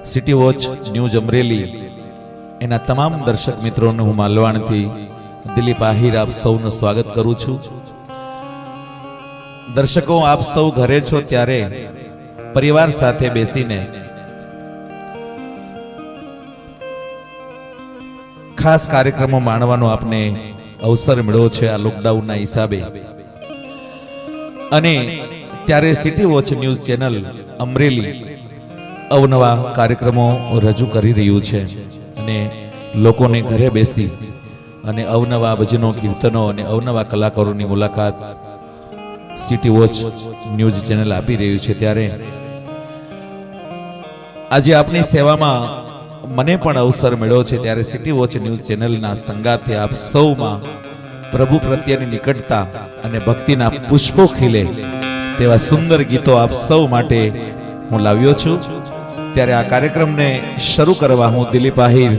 City watch news Amreli એના તમામ દર્શક મિત્રોને હું માલવાણથી દિલીપ આહિર આપ સૌનું સ્વાગત કરું છું। દર્શકો, આપ સૌ ઘરે છો ત્યારે પરિવાર સાથે બેસીને ખાસ કાર્યક્રમો માણવાનો આપને અવસર મળ્યો છે આ લોકડાઉનના હિસાબે। અને ત્યારે city watch news channel Amreli અવનવા કાર્યક્રમો રજૂ કરી રહ્યું છે અને લોકોને ઘરે બેસી અને અવનવા ભજનો, કીર્તનો અને અવનવા કલાકારોની મુલાકાત સિટી વોચ ન્યૂઝ ચેનલ આપી રહ્યું છે। ત્યારે આજે આપની સેવામાં મને પણ અવસર મળ્યો છે ત્યારે સિટી વોચ ન્યૂઝ ચેનલના સંગાથે આપ સૌમાં પ્રભુ પ્રત્યેની નિકટતા અને ભક્તિના પુષ્પો ખીલે તેવા સુંદર ગીતો આપ સૌ માટે હું લાવ્યો છું। ત્યારે આ કાર્યક્રમને શરૂ કરવા હું દિલીપ આહિર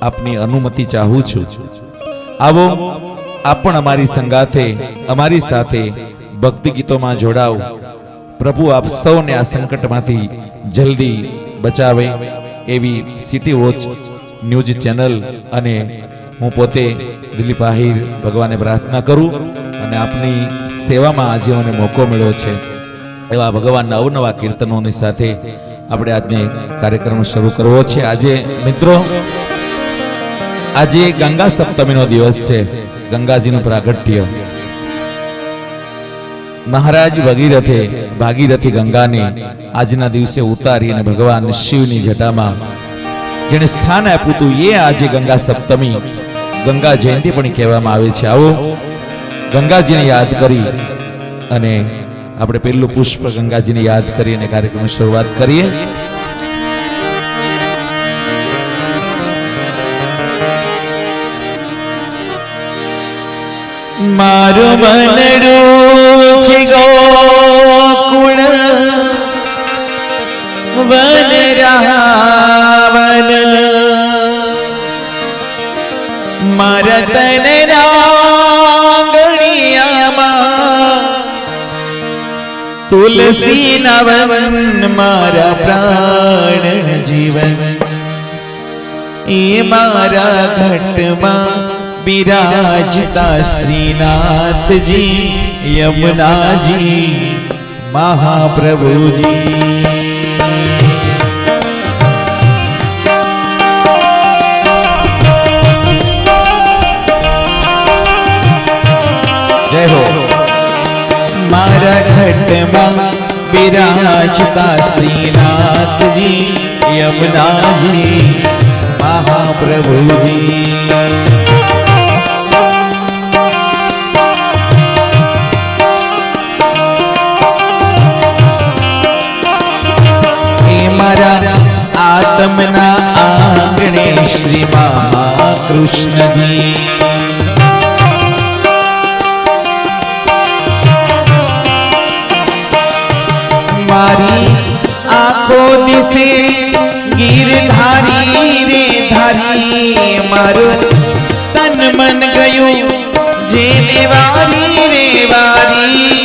આપની અનુમતિ ચાહું છું। આવો આપ પણ અમારી સંગાથે અમારી સાથે ભક્તિ ગીતોમાં જોડાવ। પ્રભુ આપ સૌને આ સંકટમાંથી જલ્દી બચાવે એવી સિટી વોચ ન્યૂઝ ચેનલ અને હું પોતે દિલીપ આહિર ભગવાને પ્રાર્થના કરું અને આપની સેવામાં આજે મને મોકો મળ્યો છે એવા ભગવાનના અવનવા કીર્તનોની સાથે આપણે આજને કાર્યક્રમ શરૂ કરવો છે। આજે મિત્રો, આજે ગંગા સપ્તમીનો દિવસ છે, ગંગાજીનું પ્રાગટ્ય। મહારાજ ભગીરથે ભાગીરથી ગંગાને આજના દિવસે ઉતારી અને ભગવાન શિવની જટામાં જેને સ્થાન આપ્યું હતું એ આજે ગંગા સપ્તમી, ગંગા જયંતિ પણ કહેવામાં આવે છે। આવો ગંગાજીને યાદ કરી અને આપણે પહેલું પુષ્પ ગંગાજીને યાદ કરી અને કાર્યક્રમની શરૂઆત કરીએ। મારું મનડું છે ગોકુળ વનરાવન, મારા તન રાંગણિયામાં તુલસી નવન, મારા પ્રાણ જીવન એ મારા ઘટમાં બિરાજતા શ્રીનાથજી યમુનાજી મહાપ્રભુજી। જય હો। મારા ઘટમાં બિરાજતા શ્રીનાથજી યમુનાજી મહાપ્રભુજી। આત્મના આંગણે શ્રી મહાકૃષ્ણજી, મારી આંખો દિશે ગીરધારી રે ધારી, મારું તન મન ગયું જેને વારી રે વારી,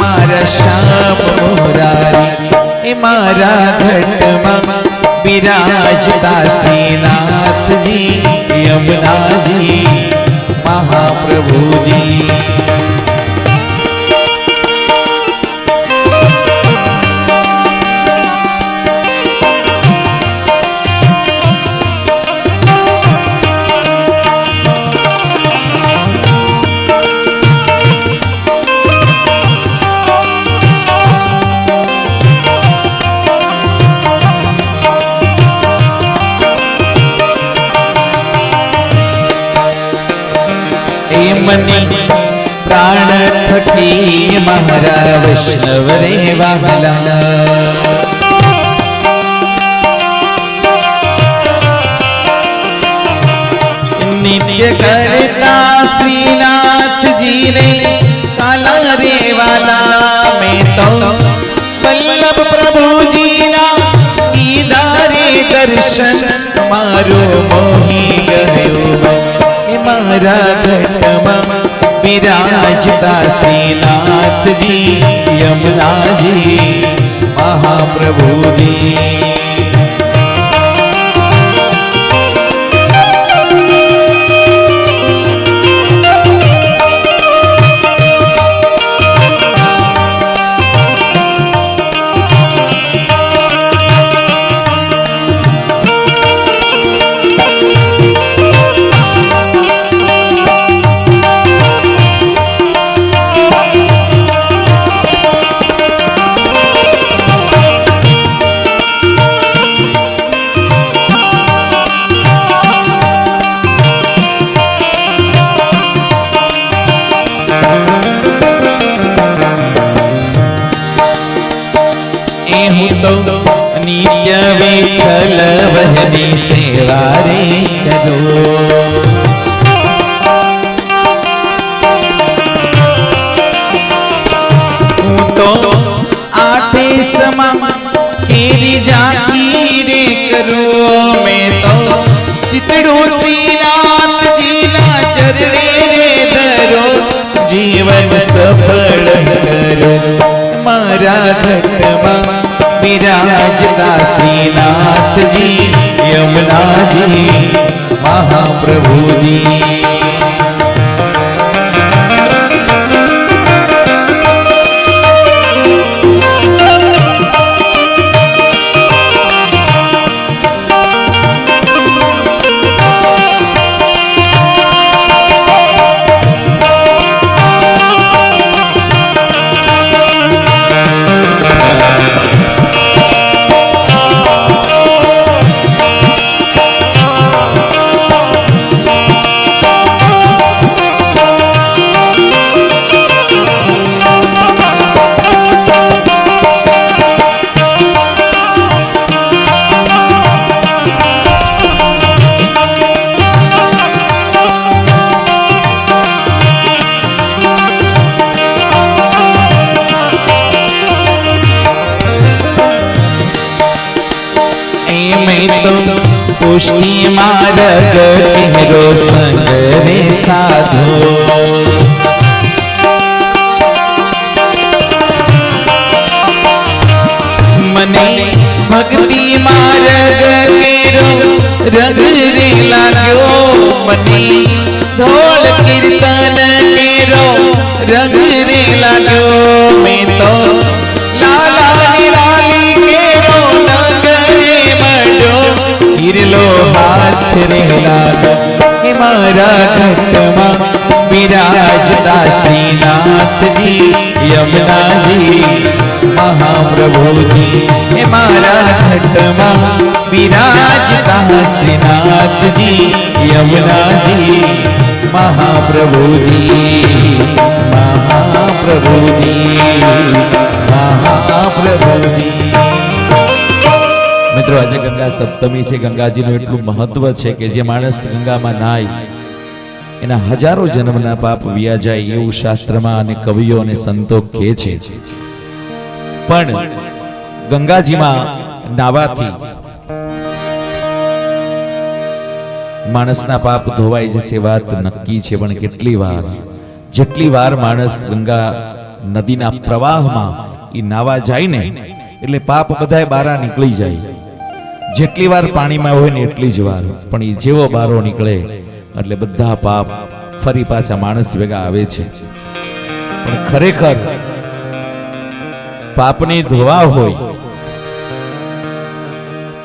મારા શ્યામ મોરારી એ મારા ઘટમાં બિરાજતા શ્રીનાથજી યમુનાજી મહાપ્રભુજી। મને પ્રાણ થકી મારા વૈષ્ણવ રે વાહલા, નિત્ય કરતા શ્રીનાથજી રે કાલા રે વાલા, મેં તો વલ્લભ પ્રભુજીના દીદા રે દર્શન, મારો મોહી ગયો મારા ઘટમાં બિરાજતા શ્રીનાથજી યમુનાજી મહા महाप्रभुजी। नित्य विठल वहनी सेवा रे करो। हूँ तो आठे समा केरी जाकी रे करो। मैं तो चितड़ू श्रीनाथ जी ना चरणे रे धरो। जीवन सफल करो मारा घटमा विराजता श्रीनाथ जी यमुना जी महाप्रभु जी। पुष्टि मार्ग केरो संग रे साधो। मने भक्ति मार्ग केरो रंग रे लाग्यो। मने ढोल कीर्तन केरो रंग रे लाग्यो। मैं तो लाला निराली केरो रंग रे मडो। गिरलो हाथ रे लागा मारा घटमा विराजता श्रीनाथ जी यमुना जी महाप्रभु जी। मारा घटमा विराजता श्रीनाथ जी यमुना जी महाप्रभु जी। महाप्रभु जी महाप्रभु जी। मित्रों आज गंगा सप्तमी से गंगाजी નું એટલું મહત્વ છે કે જે માણસ ગંગામાં નાય એના હજારો જન્મના પાપ વિયા જાય એવું શાસ્ત્રમાં અને કવિઓ અને સંતો કહે છે। પણ ગંગાજીમાં નાવાથી માણસના પાપ ધોવાઈ જશે વાત નક્કી છે। પણ જેટલી વાર માણસ ગંગા નદીના પ્રવાહમાં ઈ નાવા જાય ને એટલે પાપ બધાય બારા નીકળી જાય। જેટલી વાર પાણીમાં હોય ને એટલી જ વાર પણ ઈ જેવો બારો નીકળે એટલે બધા પાપ ફરી પાછા માણસ ભેગા આવે છે। પણ ખરેખર પાપને ધોવા હોય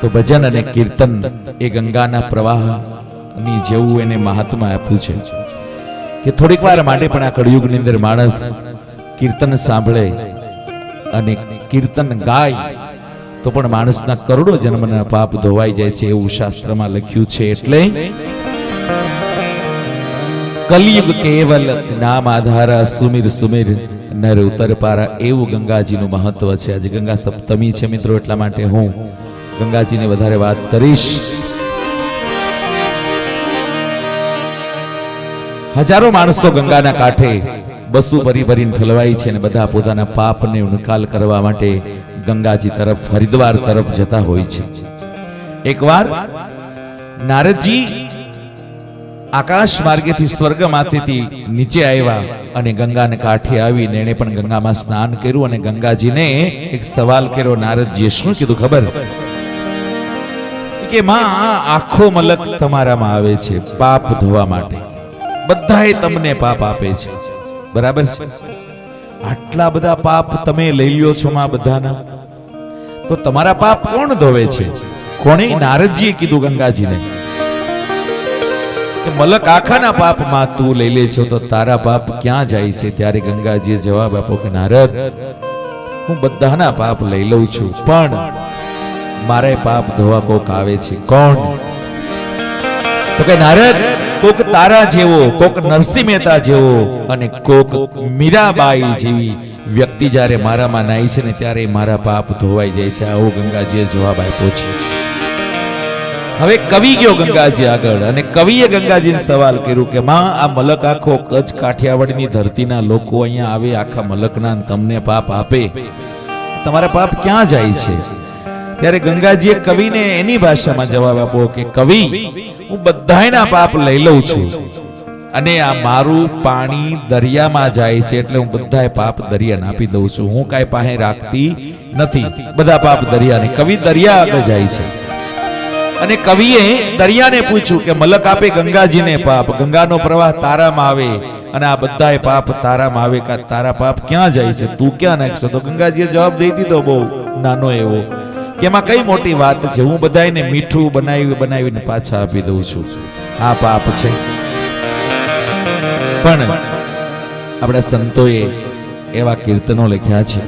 તો ભજન અને કીર્તન એ ગંગાના પ્રવાહની જેવું એને મહાત્મા આપ્યું છે કે થોડીક વાર માટે પણ આ કળિયુગની અંદર માણસ કીર્તન સાંભળે અને કીર્તન ગાય તો પણ માણસના કરોડો જન્મના પાપ ધોવાઈ જાય છે એવું શાસ્ત્રમાં લખ્યું છે। એટલે કલિયુગ કેવલ નામ આધારા સુમિર સુમિર નર ઉતર પારા એવું ગંગાજીનું મહત્વ છે। આજે ગંગા સપ્તમી છે મિત્રો એટલા માટે હું ગંગાજીને વધારે વાત કરીશ। હજારો માણસો ગંગાના કાંઠે બસુ ભરી ભરીને ઠલવાય છે અને બધા પોતાના પાપને નિકાલ કરવા માટે ગંગાજી તરફ હરિદ્વાર તરફ જતા હોય છે। એકવાર નારદજી આકાશ માર્ગેથી સ્વર્ગમાંથી નીચે આવ્યા અને ગંગાને કાંઠે આવીને એણે પણ ગંગામાં સ્નાન કર્યું અને ગંગાજીને એક સવાલ કર્યો. નારદજીએ શું કીધું ખબર? કે માં આખો મલક તમારામાં આવે છે પાપ ધોવા માટે, બધાએ તમને પાપ આપે છે, બરાબર છે? આટલા બધા પાપ તમે લઈ લ્યો છો માં બધાના, તો તમારા પાપ કોણ ધોવે છે? કોણે? નારદજીએ કીધું ગંગાજીને કે મલક આખાના પાપમાં તું લઈ લે છો તો તારા પાપ ક્યાં જાય છે? ત્યારે ગંગાજીએ જવાબ આપ્યો કે નારદ, હું બધાના પાપ લઈ લઉં છું, પણ મારે પાપ ધોવા કોક આવે છે. કોણ? તો કે નારદ, કોક તારા જેવો, કોક નરસિંહ મહેતા જેવો અને કોક મીરાબાઈ જેવી વ્યક્તિ જ્યારે મારામાં નાઈ છે ને ત્યારે મારા પાપ ધોવાઈ જાય છે. આવો ગંગાજીએ જવાબ આપ્યો છે. હવે કવિ ગયો ગંગાજી આગળ અને કવિએ ગંગાજીને સવાલ કર્યું કે માં આ મલક આખો કચ્છ કાઠિયાવાડની ધરતીના લોકો અહીંયા આવે, આખા મલકના તમને પાપ આપે, તમારા પાપ ક્યાં જાય છે? ત્યારે ગંગાજીએ કવિને એની ભાષામાં જવાબ આપ્યો કે કવિ, હું બધાયના પાપ લઈ લઉં છું અને આ મારું પાણી દરિયામાં જાય છે એટલે હું બધાય પાપ દરિયાને આપી દઉં છું, હું કાંઈ પાસે રાખતી નથી, બધા પાપ દરિયાને. કવિ દરિયા આગળ જાય છે અને કવિએ દરિયાને પૂછ્યું કે મલક આપે ગંગાજીને પાપ, ગંગાનો પ્રવાહ તારામાં આવે અને આ બધાય પાપ તારામાં આવે, કે તારા પાપ ક્યાં જાય છે, તું ક્યાં નાખશો? તો ગંગાજીએ જવાબ દઈ દીધો બહુ નાનો એવો કે એમાં કઈ મોટી વાત છે, હું બધાને મીઠું બનાવીને પાછા આપી દઉં છું, આ પાપ છે. પણ આપણા સંતોએ એવા કીર્તનો લખ્યા છે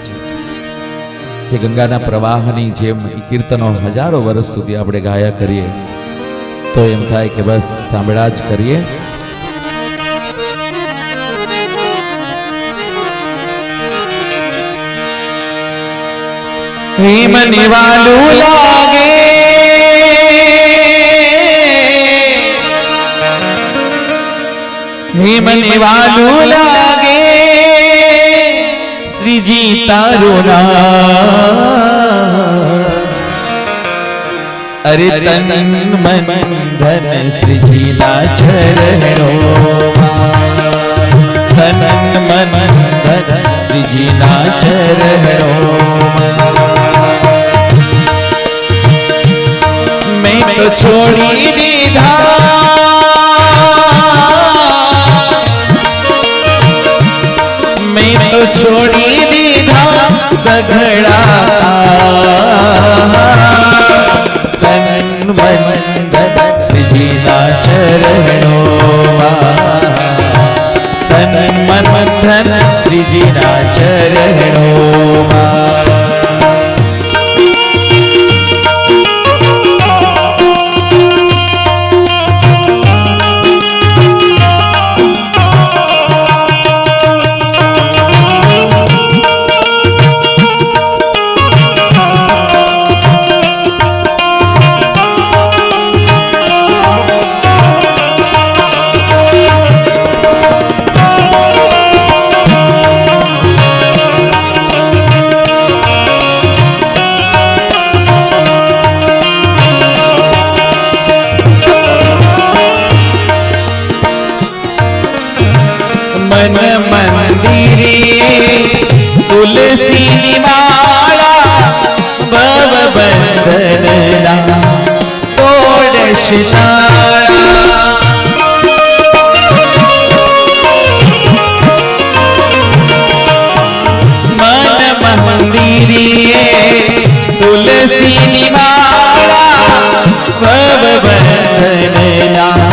કે ગંગાના પ્રવાહની જેમ કીર્તનો હજારો વર્ષ સુધી આપણે ગાયા કરીએ તો એમ થાય કે બસ સાંભળ્યા જ કરીએ. મને વાલું લાગે મને વાલું લાગે શ્રીજી તારું નામ, અરે તન મન ધન શ્રીજીના ચરણોમાં, તન મન ધન શ્રીજીના ચરણોમાં મેં તો છોડી દીધા, મેં તો છોડી દીધા સઘળા, તન મન ધન શ્રીજીના ચરણોમાં, તન મન ધન શ્રીજીના ચરણોમાં. તુલસીની માળા ભવ બંધનના તોડશ તાળા, મન મંદિરે તુલસીની માળા ભવ બંધનના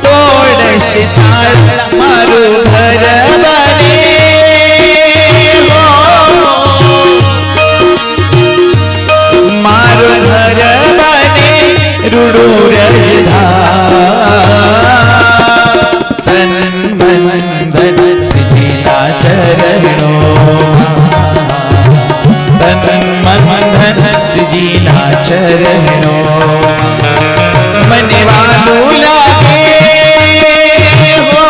તોડશ તાળા, મારું ઘર બને મારું ઘર બને રૂડું રજધામ, તન મન ધન શ્રીજીના ચરણોમાં, તન મન ધન શ્રીજીના ચરણોમાં મને વાલું લાગે હો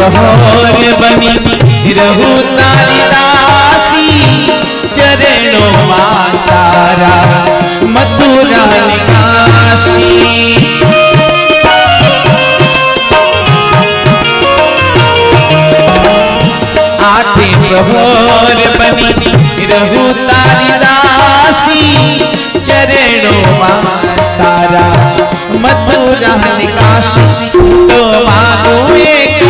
प्रभोर बनी रहूं तारी दासी चरणों में तारा मथुरा निवासी आठे प्रभोर बनी रहूं तारी दासी चरणों में तारा मथुरा निकासी तो मांगू एक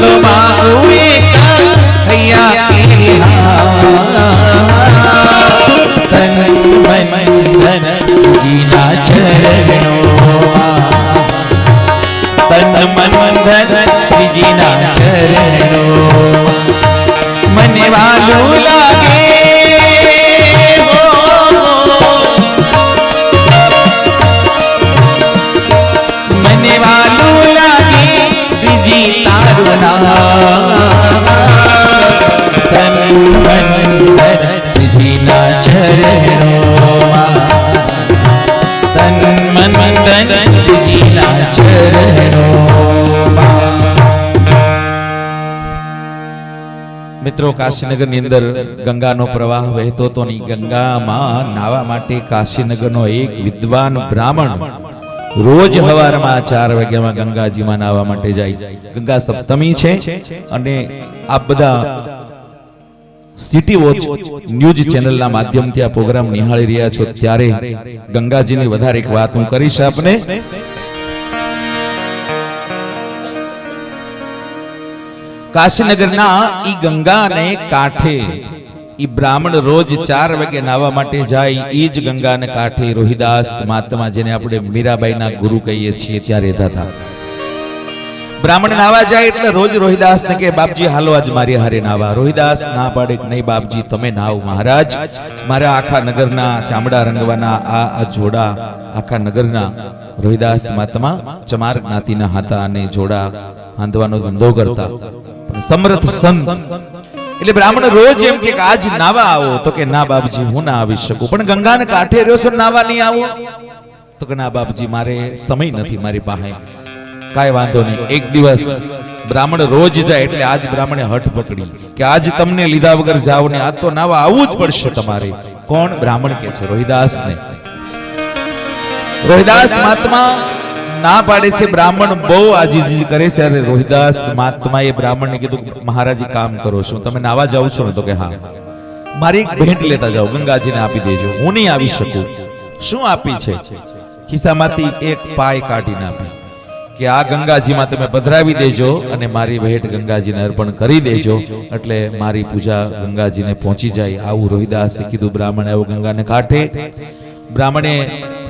तो मांगू एक हैया तन मन धन जीना चरणों तन मन धन जीना चरणों मन वालों लागे तन मन धन जीना चरणों तन मन धन जीना चरणों। મિત્રો, કાશીનગરની અંદર ગંગાનો પ્રવાહ વહેતો હતો ની ગંગામાં નાવા માટે કાશીનગરનો એક વિદ્વાન બ્રાહ્મણ રોજ સવારમાં 4 વાગ્યામાં ગંગાજીમાં નાવા માટે જાય. ગંગા સપ્તમી છે અને આ બધા સિટી વોચ ન્યૂઝ ચેનલના માધ્યમથી આ પ્રોગ્રામ નિહાળી રહ્યા છો ત્યારે ગંગાજીની વધારે એક વાત હું કરીશ આપને. કાશીનગરના ઈ ગંગાને કાંઠે ઈ બ્રાહ્મણ રોજ 4 વાગે નાવા માટે જાય. ઈ જ ગંગાને કાંઠે રોહિદાસ મહાત્મા, જેને આપણે મીરાબાઈના ગુરુ કહીએ છીએ, ત્યાં રહેતા હતા. બ્રાહ્મણ નાવા જાય એટલે રોજ રોહિદાસ ને કે બાપજી હાલો આજ મારી હારે નાવા. રોહિદાસ ના પાડે કે નહીં બાપજી તમે નાવ મહારાજ, મારા આખા નગરના ચામડા રંગવાના આ જોડા આખા નગરના રોહિદાસ મહાત્મા ચમાર જ્ઞાતિના હતા અને જોડા હાંધવાનો ધંધો કરતા સમર્થ સંત. એટલે બ્રાહ્મણ રોજ એમ કે આજ નાવા આવો, તો કે ના બાપજી હું ના આવી શકું. પણ ગંગાને કાંઠે રહ્યો છો નાવા નહીં આવો? તો કે ના બાપજી મારે સમય નથી મારી પાસે. કાંઈ વાંધો નહીં. એક દિવસ બ્રાહ્મણ રોજ જાય એટલે આજ બ્રાહ્મણે હઠ પકડી કે આજ તમને લીધા વગર જાવ ને, આજ તો નાવા આવવું જ પડશે તમારે. કોણ? બ્રાહ્મણ કે છે રોહિદાસ ને. રોહિદાસ મહાત્મા ના પાડે છે. બ્રાહ્મણ બહુ આજીજી કરે છે. અરે રોહિદાસ મહાત્મા એ બ્રાહ્મણને કીધું મહારાજી કામ કરો છો, તમે નાવા જાવ છો ને? તો કે હા. મારી એક ભેટ લેતા જાઓ, ગંગાજીને આપી દેજો. હું નહીં આવી શકું. શું આપી છે? ખિસ્સામાંથી એક પાય કાઢીને આપી કે આ ગંગાજીમાં તમે પધરાવી દેજો અને મારી ભેટ ગંગાજીને અર્પણ કરી દેજો, એટલે મારી પૂજા ગંગાજીને પહોંચી જાય. આવું રોહિદાસે કીધું. બ્રાહ્મણે આવું ગંગાને કાંઠે. બ્રાહ્મણે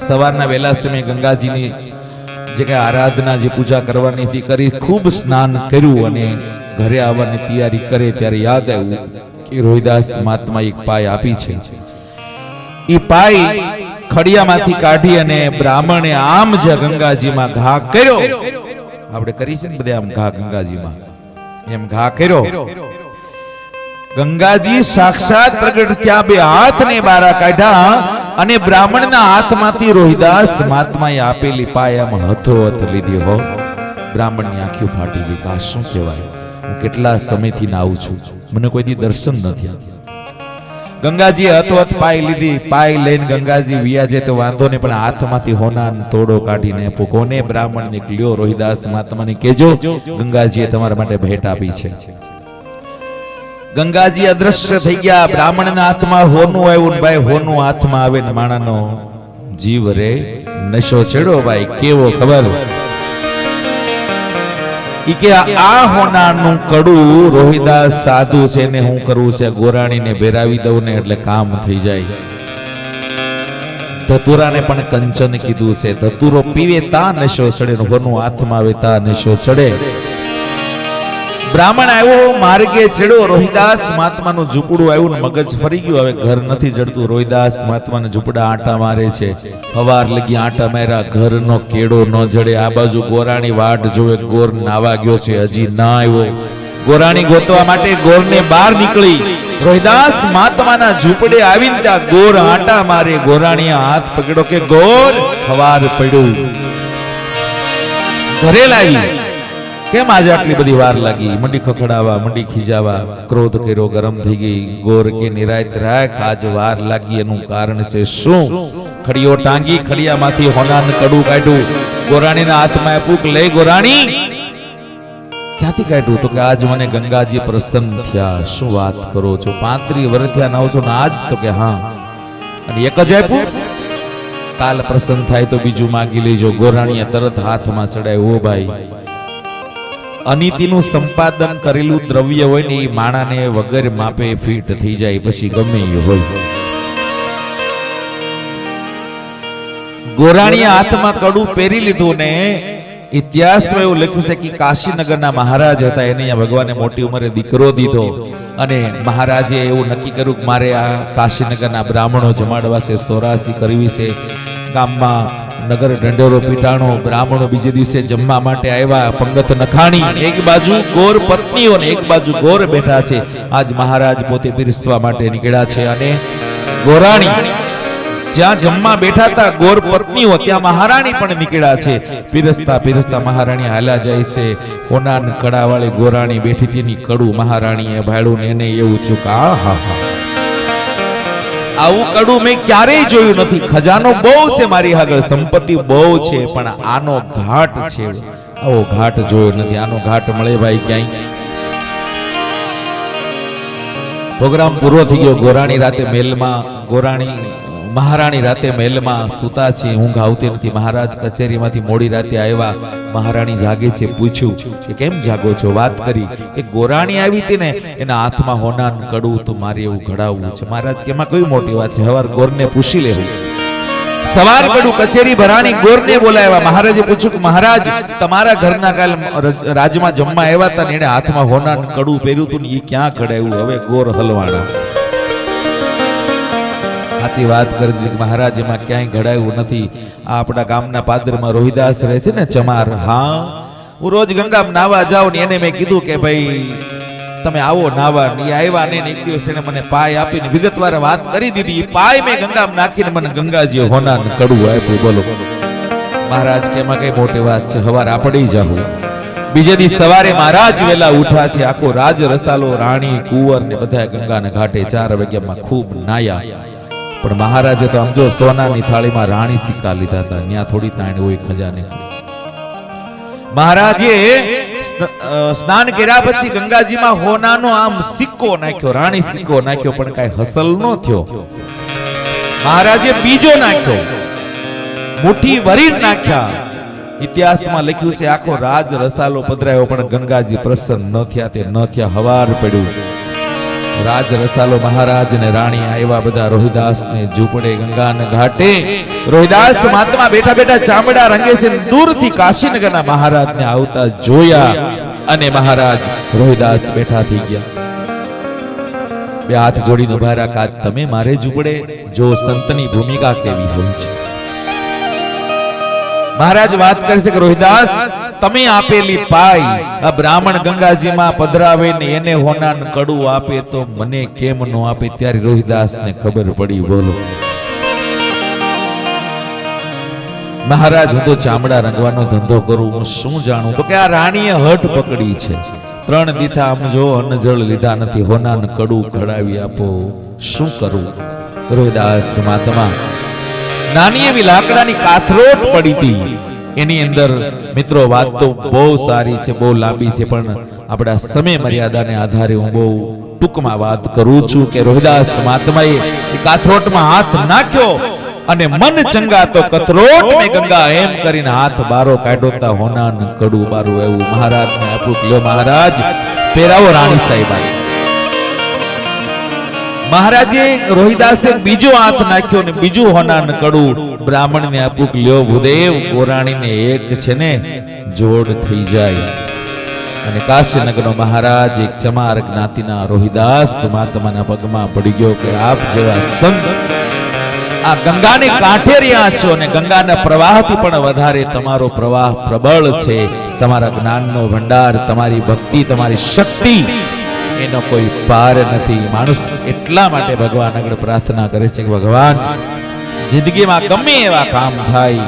સવારના વહેલા સમયે ગંગાજીની જે કઈ આરાધના જે પૂજા કરવાની હતી કરી, ખૂબ સ્નાન કર્યું અને ઘરે આવવાની તૈયારી કરે ત્યારે યાદ આવ્યું કે રોહિદાસ મહાત્મા એક પાય આપી છે. એ પાય ખડિયામાંથી કાઢી અને બ્રાહ્મણે આમ જ ગંગાજીમાં ઘા કર્યો. આપણે કરી છે ને બધે આમ ઘા ગંગાજીમાં, એમ ઘા કર્યો. ગંગાજી સાક્ષાત પ્રગટ થયા, બે હાથને બારા કાઢ્યા અને બ્રાહ્મણના હાથમાંથી રોહિદાસ મહાત્માએ આપેલી પાયામાં હથોહથ લીધી. હો, બ્રાહ્મણની આંખો ફાટી ગઈ. આ શું કહેવાય? હું કેટલા સમયથી નાવું છું, મને કોઈ દી દર્શન નથી. ગંગાજીએ હથોહથ પાય લીધી. પાય લઈને ગંગાજી વિયા જાય તો વાંધો નહીં, પણ હાથમાંથી હોનાનો તોડો કાઢીને આપો. કોને? બ્રાહ્મણને લ્યો રોહિદાસ મહાત્માને કહેજો ગંગાજીએ તમારા માટે ભેટ આપી છે. ગંગાજી અદ્રશ્ય થઈ ગયા. બ્રાહ્મણના હાથમાં હોનું આવ્યું ને ભાઈ, હોનું હાથમાં આવે ને માણાનો જીવ રે નશો ચડ્યો. ભાઈ કેવો ખબર? ઈ કે આ હોનાનું કડું રોહિદાસ સાધુ છે ને હું કરવું છે, ગોરાણીને ભેરાવી દઉં ને એટલે કામ થઈ જાય. ધતુરાને પણ કંચન કીધું છે, ધતુરો પીવે તા નશો ચડે, હોનું હાથમાં આવે તા નશો ચડે. બ્રાહ્મણ આવ્યો, માર્ગે ચડ્યો. રોહિદાસ મહાત્માનું ઝૂંપડું આવ્યું ને મગજ ફરી ગયું. હવે ઘર નથી જડતું. રોહિદાસ મહાત્માના ઝૂંપડા આંટા મારે છે. હવાર લગી આંટા માર્યા, ઘરનો કેડો ન જડે. આ બાજુ ગોરાણી વાટ જોવે, ગોર નાવા ગયો છે, હજી ના આવ્યો. ગોરાણી ગોતવા માટે ગોરને બહાર નીકળી રોહિદાસ મહાત્માના ઝૂંપડે આવીને ત્યાં ગોર આંટા મારે ગોરાણીએ હાથ પકડ્યો કે ગોર હવાર પડ્યું ઘરે લાવી કેમ આજે આટલી બધી વાર લાગી મંડી ખખડાવા મંડી ખીજાવા ક્રોધ કર્યો ગરમ થઈ ગઈ ગોર કે નિરાયત રાખ આજ વાર લાગી એનું કારણ છે શું ખડીઓ ટાંગી ખડિયામાંથી હોનાનું કડું કાઢ્યું ગોરાણીના હાથમાં આપ્યું કે લઈ ગોરાણી ક્યાંથી કાઢ્યું તો કે આજ મને ગંગાજી પ્રસન્ન થયા શું વાત કરો છો 35 વર્ષ થયા ના છો ને આજ તો કે હા અને એક જ આપ્યું કાલ પ્રસન્ન થાય તો બીજું માંગી લેજો ગોરાણીએ તરત હાથમાં ચડાવ્યું ઓ ભાઈ અનીતિનું સંપાદન કરેલું દ્રવ્ય હોય ને એ માણાને વગર માપે ફિટ થઈ જાય પછી ગમે એ હોય ગોરાણીએ હાથમાં કડું પહેરી લીધું ને ઇતિહાસમાં એવું લખ્યું છે કે કાશીનગરના મહારાજ હતા એને ભગવાને મોટી ઉંમરે દીકરો દીધો અને મહારાજે એવું નક્કી કર્યું કે મારે આ કાશીનગરના બ્રાહ્મણો જમાડવા છે 84 કરવી છે ગામમાં નગર ઢંઢેરો પીટાણો બ્રાહ્મણો બીજે દિવસે જમવા માટે આવ્યા પંગત નખાણી એક બાજુ ગોર પત્નીઓ ને એક બાજુ ગોર બેઠા છે આજ મહારાજ પોતે પીરસવા માટે નીકળ્યા છે અને ગોરાણી જ્યાં જમવા બેઠા હતા ગોર પત્નીઓ ત્યાં મહારાણી પણ નીકળ્યા છે પીરસતા પીરસતા મહારાણી હાલ્યા જાય છે કોનાન કડાવાળી ગોરાણી બેઠી તેની કડું મહારાણીએ ભાડું ને એને એવું થયું કે આ હા હા આવું કડું મેં ક્યારેય જોયું નથી ખજાનો બહુ છે મારી આગળ સંપત્તિ બહુ છે પણ આનો ઘાટ છે આવો ઘાટ જોયો નથી આનો ઘાટ મળે ભાઈ ક્યાંય પ્રોગ્રામ પૂરો થઈ ગયો ગોરાણી રાતે મહેલમાં ગોરાણી મહારાણી રાતે મહેલમાં સૂતા છે ઊંઘ આવતી નથી મહારાજ કચેરીમાંથી મોડી રાતે આવ્યા મહારાણી જાગે છે પૂછ્યું કે કેમ જાગો છો વાત કરી કે ગોરાણી આવી હતી ને એના હાથમાં હોનાન કડું તો મારે એવું ઘડાવવું છે મહારાજ કે એમાં કઈ મોટી વાત છે હવાર ગોરને પૂછી લેવું સવાર પડ્યું કચેરી ભરાણી ગોરને બોલાવ્યા મહારાજે પૂછ્યું કે મહારાજ તમારા ઘરના કાલ રાજમાં જમવા આવ્યા હતા ને એને હાથમાં હોનાન કડું પહેર્યું હતું ને એ ક્યાં ઘડાવ્યું હવે ગોર હલવાણા સાચી વાત કરી દીધી મહારાજ એમાં ક્યાંય ઘડાયું નથી આ આપણા ગામના પાદરમાં રોહિદાસ રહે છે ને ચમાર હા હું રોજ ગંગામાં નાવા જાઉં ને એને મેં કીધું કે ભાઈ તમે આવો નાવા ને આવ્યા ને એક દિવસ એને મને પાય આપીને વિગતવાર વાત કરી દીધી પાય મેં ગંગામાં નાખીને મને ગંગાજી હોનાન કડું આપ્યું બોલો મહારાજ કે એમાં કઈ મોટી વાત છે હવાર આપડી જાવું બીજે દી સવારે મહારાજ વેલા ઉઠા છે આખો રાજ રસાલો રાણી કુંવર ને બધા ગંગાના ઘાટે 4 વાગ્યામાં ખૂબ નાયા પણ મહારાજે તો સમજો સોનાની થાળીમાં રાણી સિક્કા લીધા હતા ત્યાં થોડી તાણી હોય ખજાને મહારાજે સ્નાન કર્યા પછી ગંગાજીમાં હોનાનો આમ સિક્કો નાખ્યો રાણી સિક્કો નાખ્યો પણ કઈ હસલ નો થયો મહારાજે બીજો નાખ્યો મુઠ્ઠી ભરી નાખ્યા ઇતિહાસમાં લખ્યું છે આખો રાજ રસાલો પધરાયો પણ ગંગાજી પ્રસન્ન ન થયા તે ન થયા હવાર પડ્યું રાજ રસાલો મહારાજ ને રાણી આવ્યા બધા રોહિદાસ ને ઝૂંપડે ગંગાના ઘાટે રોહિદાસ મહાત્મા બેઠા બેઠા ચામડા રંગે છે દૂરથી કાશીનગરના મહારાજ ને આવતા જોયા અને મહારાજ રોહિદાસ બેઠા થઈ ગયા બે હાથ જોડીને ઉભા રહ્યા તમે મારે ઝૂંપડે જો સંતની ભૂમિકા કેવી હોય છે મહારાજ વાત કરે છે કે રોહિદાસ તમે આપેલી પાય આ બ્રાહ્મણ ગંગાજીમાં પધરાવે ને એને હોનાન કડું આપે તો મને કેમ નો આપે ત્યારે રોહિદાસ ને ખબર પડી બોલો મહારાજ હું તો ચામડા રંગવાનો ધંધો કરું હું શું જાણું તો કે આ રાણીએ હઠ પકડી છે 3 દીથા આમ જો અન્ન જળ લીધા નથી હોનાન કડું ઘડાવી આપો શું કરું રોહિદાસ મહાત્મા નાની એવી લાકડાની કાથરોટ પડી હતી એની અંદર મિત્રો વાત તો બહુ સારી છે બહુ લાંબી છે પણ આપણા સમય મર્યાદાને આધારે હું બહુ ટૂંકમાં વાત કરું છું કે રોહિદાસ મહાત્માએ એ કાથરોટમાં હાથ નાખ્યો અને મન ચંગા તો કથરોટ મે ગંગા એમ કરીને હાથ બારો કાઢોતા હોનાન કડું બારું એવું મહારાજને આપ્યું લ્યો મહારાજ પહેરાવો રાણી સાહેબ મહારાજે રોહિદાસે બીજો હાથ નાખ્યો ને બીજું હોનાન કડું બ્રાહ્મણને આપ્યું કે લ્યો ભૂદેવ ગોરાણીને એક છે ને જોડ થઈ જાય અને કાશીનગરનો મહારાજ એક ચમાર જ્ઞાતિના રોહિદાસ મહાત્માના પગમાં પડી ગયો કે આપ જેવા સંત આ ગંગાને કાંઠે રહ્યા છો અને ગંગાના પ્રવાહથી પણ વધારે તમારો પ્રવાહ પ્રબળ છે તમારા જ્ઞાનનો ભંડાર, તમારી ભક્તિ, તમારી શક્તિ, એનો કોઈ પાર નથી. માણસ એટલા માટે ભગવાન આગળ પ્રાર્થના કરે છે કે ભગવાન, જિંદગીમાં ગમે એવા કામ થાય,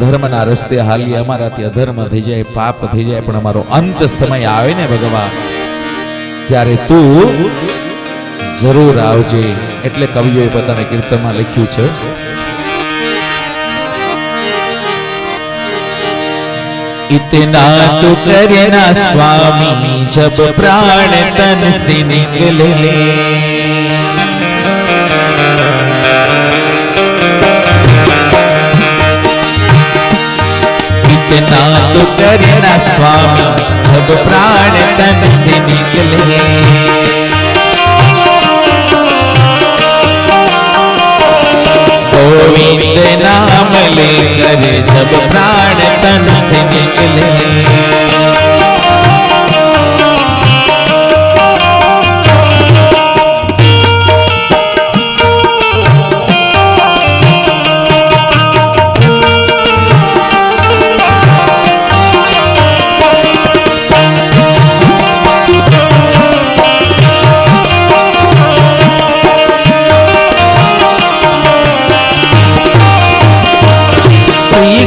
ધર્મના રસ્તે હાલીએ, અમારાથી અધર્મ થઈ જાય, પાપ થઈ જાય, પણ અમારો અંત સમય આવે ને ભગવાન, ત્યારે તું જરૂર આવજે. એટલે કવિઓએ પોતાના કીર્તનમાં લખ્યું છે, इतना तो करना स्वामी जब प्राण तन से निकले, इतना तो करना स्वामी जब प्राण तन से निकले, गोविंद नाम लेकर जब प्राण तन से निकले,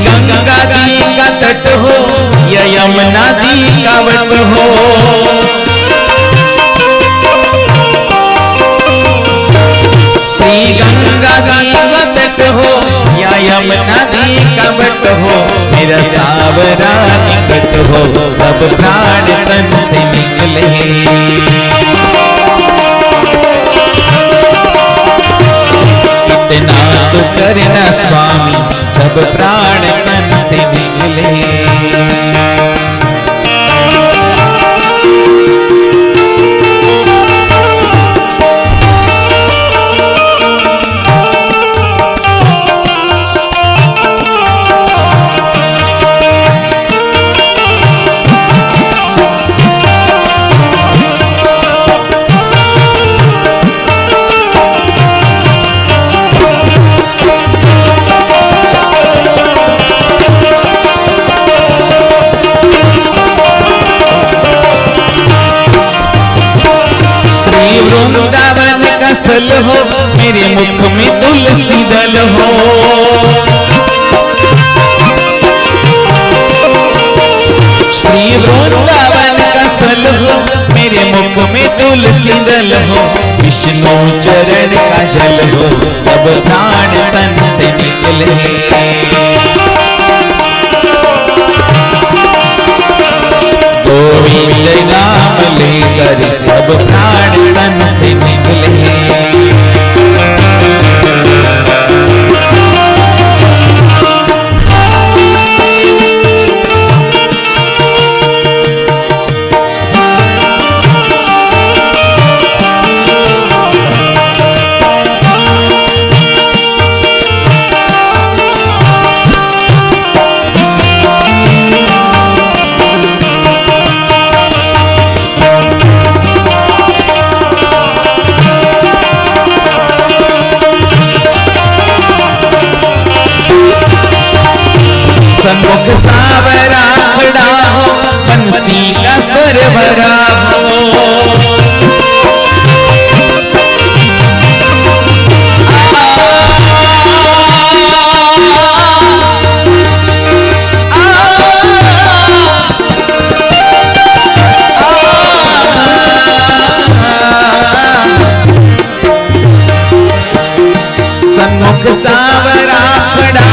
गंगा जी का तट हो या यमुना जी का वट हो, श्री गंगा जी का तट हो या यमुना जी का वट हो, मेरा सावरा निकट हो सब प्राण तन से निकले, इतना तो करना स्वामी जब प्राण तन से निकले, वृंदावन का स्थल हो मेरे मुख में तुलसी दल हो, श्री वृंदावन का स्थल हो मेरे मुख में तुलसी दल हो, विष्णु चरण का जल हो जब प्राण तन से निकले, गोविंद नाम लेकर जब प्राण तन से निकले, सन्मुख सावरा खड़ा हो बंसी का स्वर भरा हो, सन्मुख सावरा खड़ा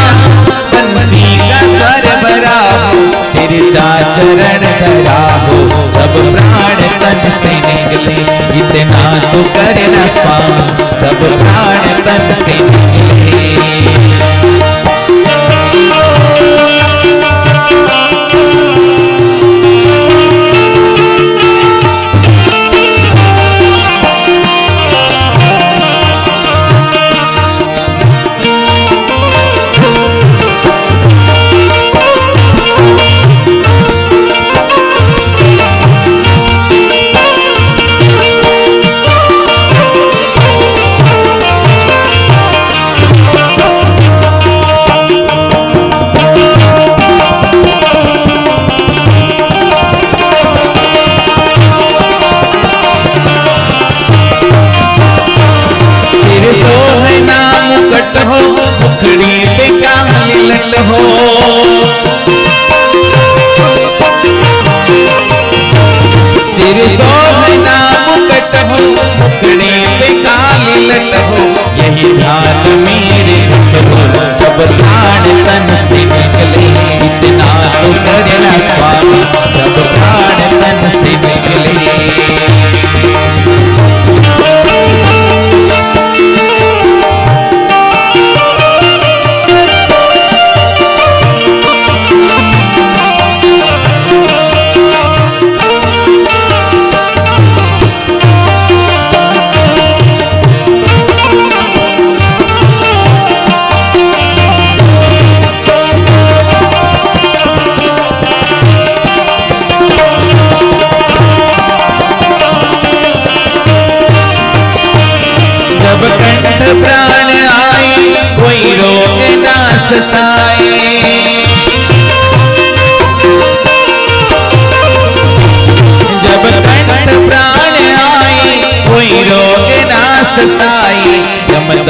बंसी का स्वर भरा हो, तेरे चरण धरा हो जब प्राण तन से निकले, इतना तो करना स्वामी जब प्राण तन से निकले,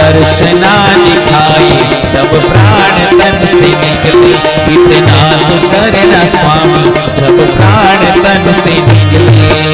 दर्शना दिखाए जब प्राण तन से निकले, इतना तो करना स्वामी जब प्राण तन से निकले।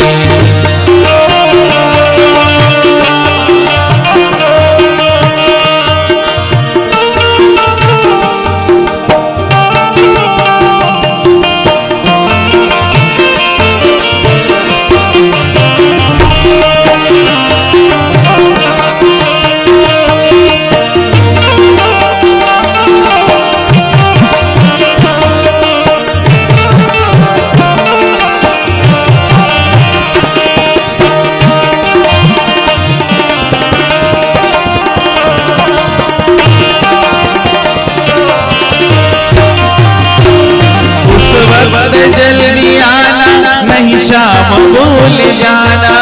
जल्दी आना नहीं शाम भूल जाना,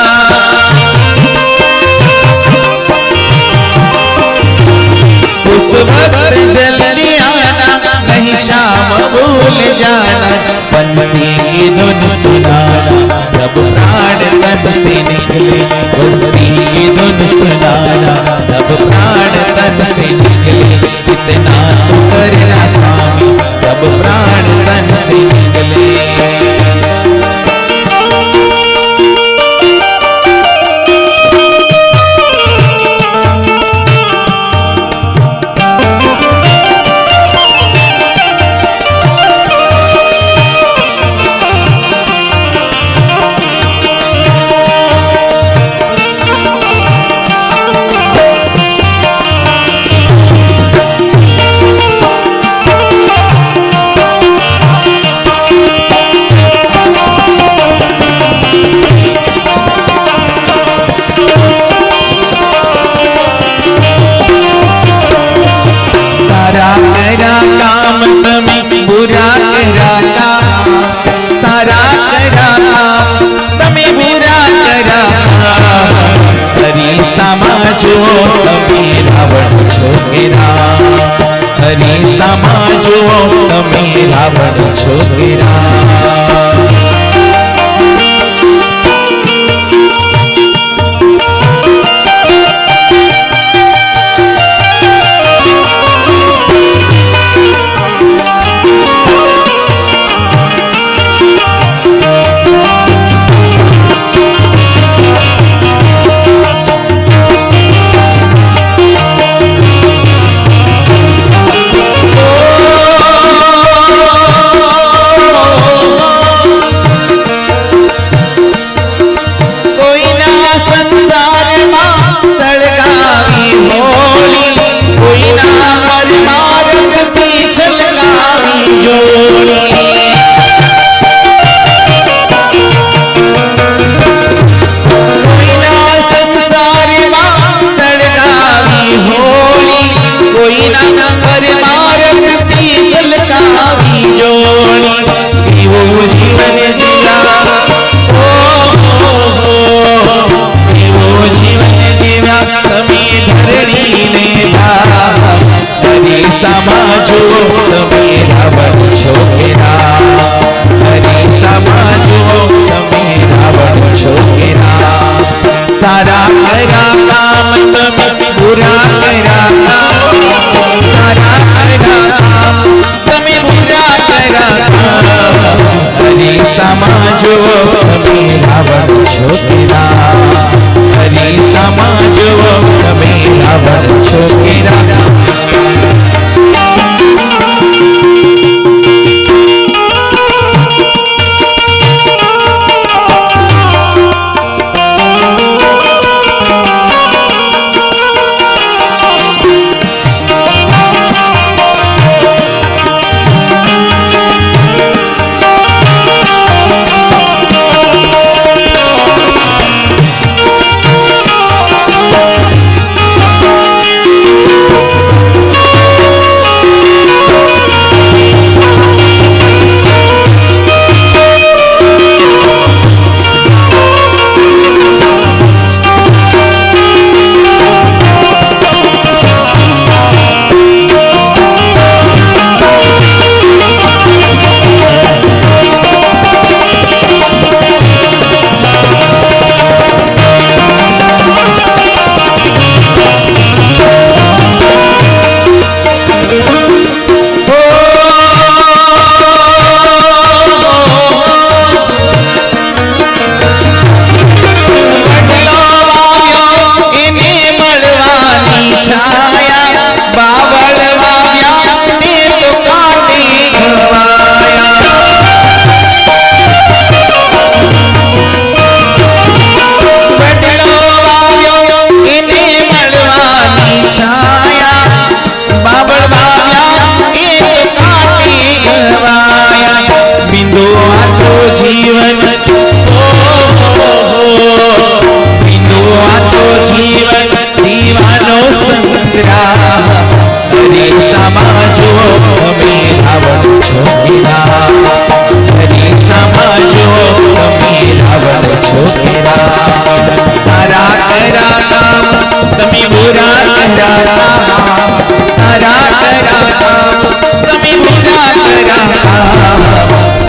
उस वक्त जल्दी आना नहीं शाम भूल जाना। बंसी की धुन सुनाना जब प्राण तन से निकले, बंसी की धुन सुनाना जब प्राण तन से निकले, इतना तो करना स्वामी जब प्राण तन से निकले। करा काम तमें बुरा करा काम, सारा करा तमें बुरा करा, हरी समाजो तमें रावण छोकेरा, हरी समाजो तमें रावण छोकेरा।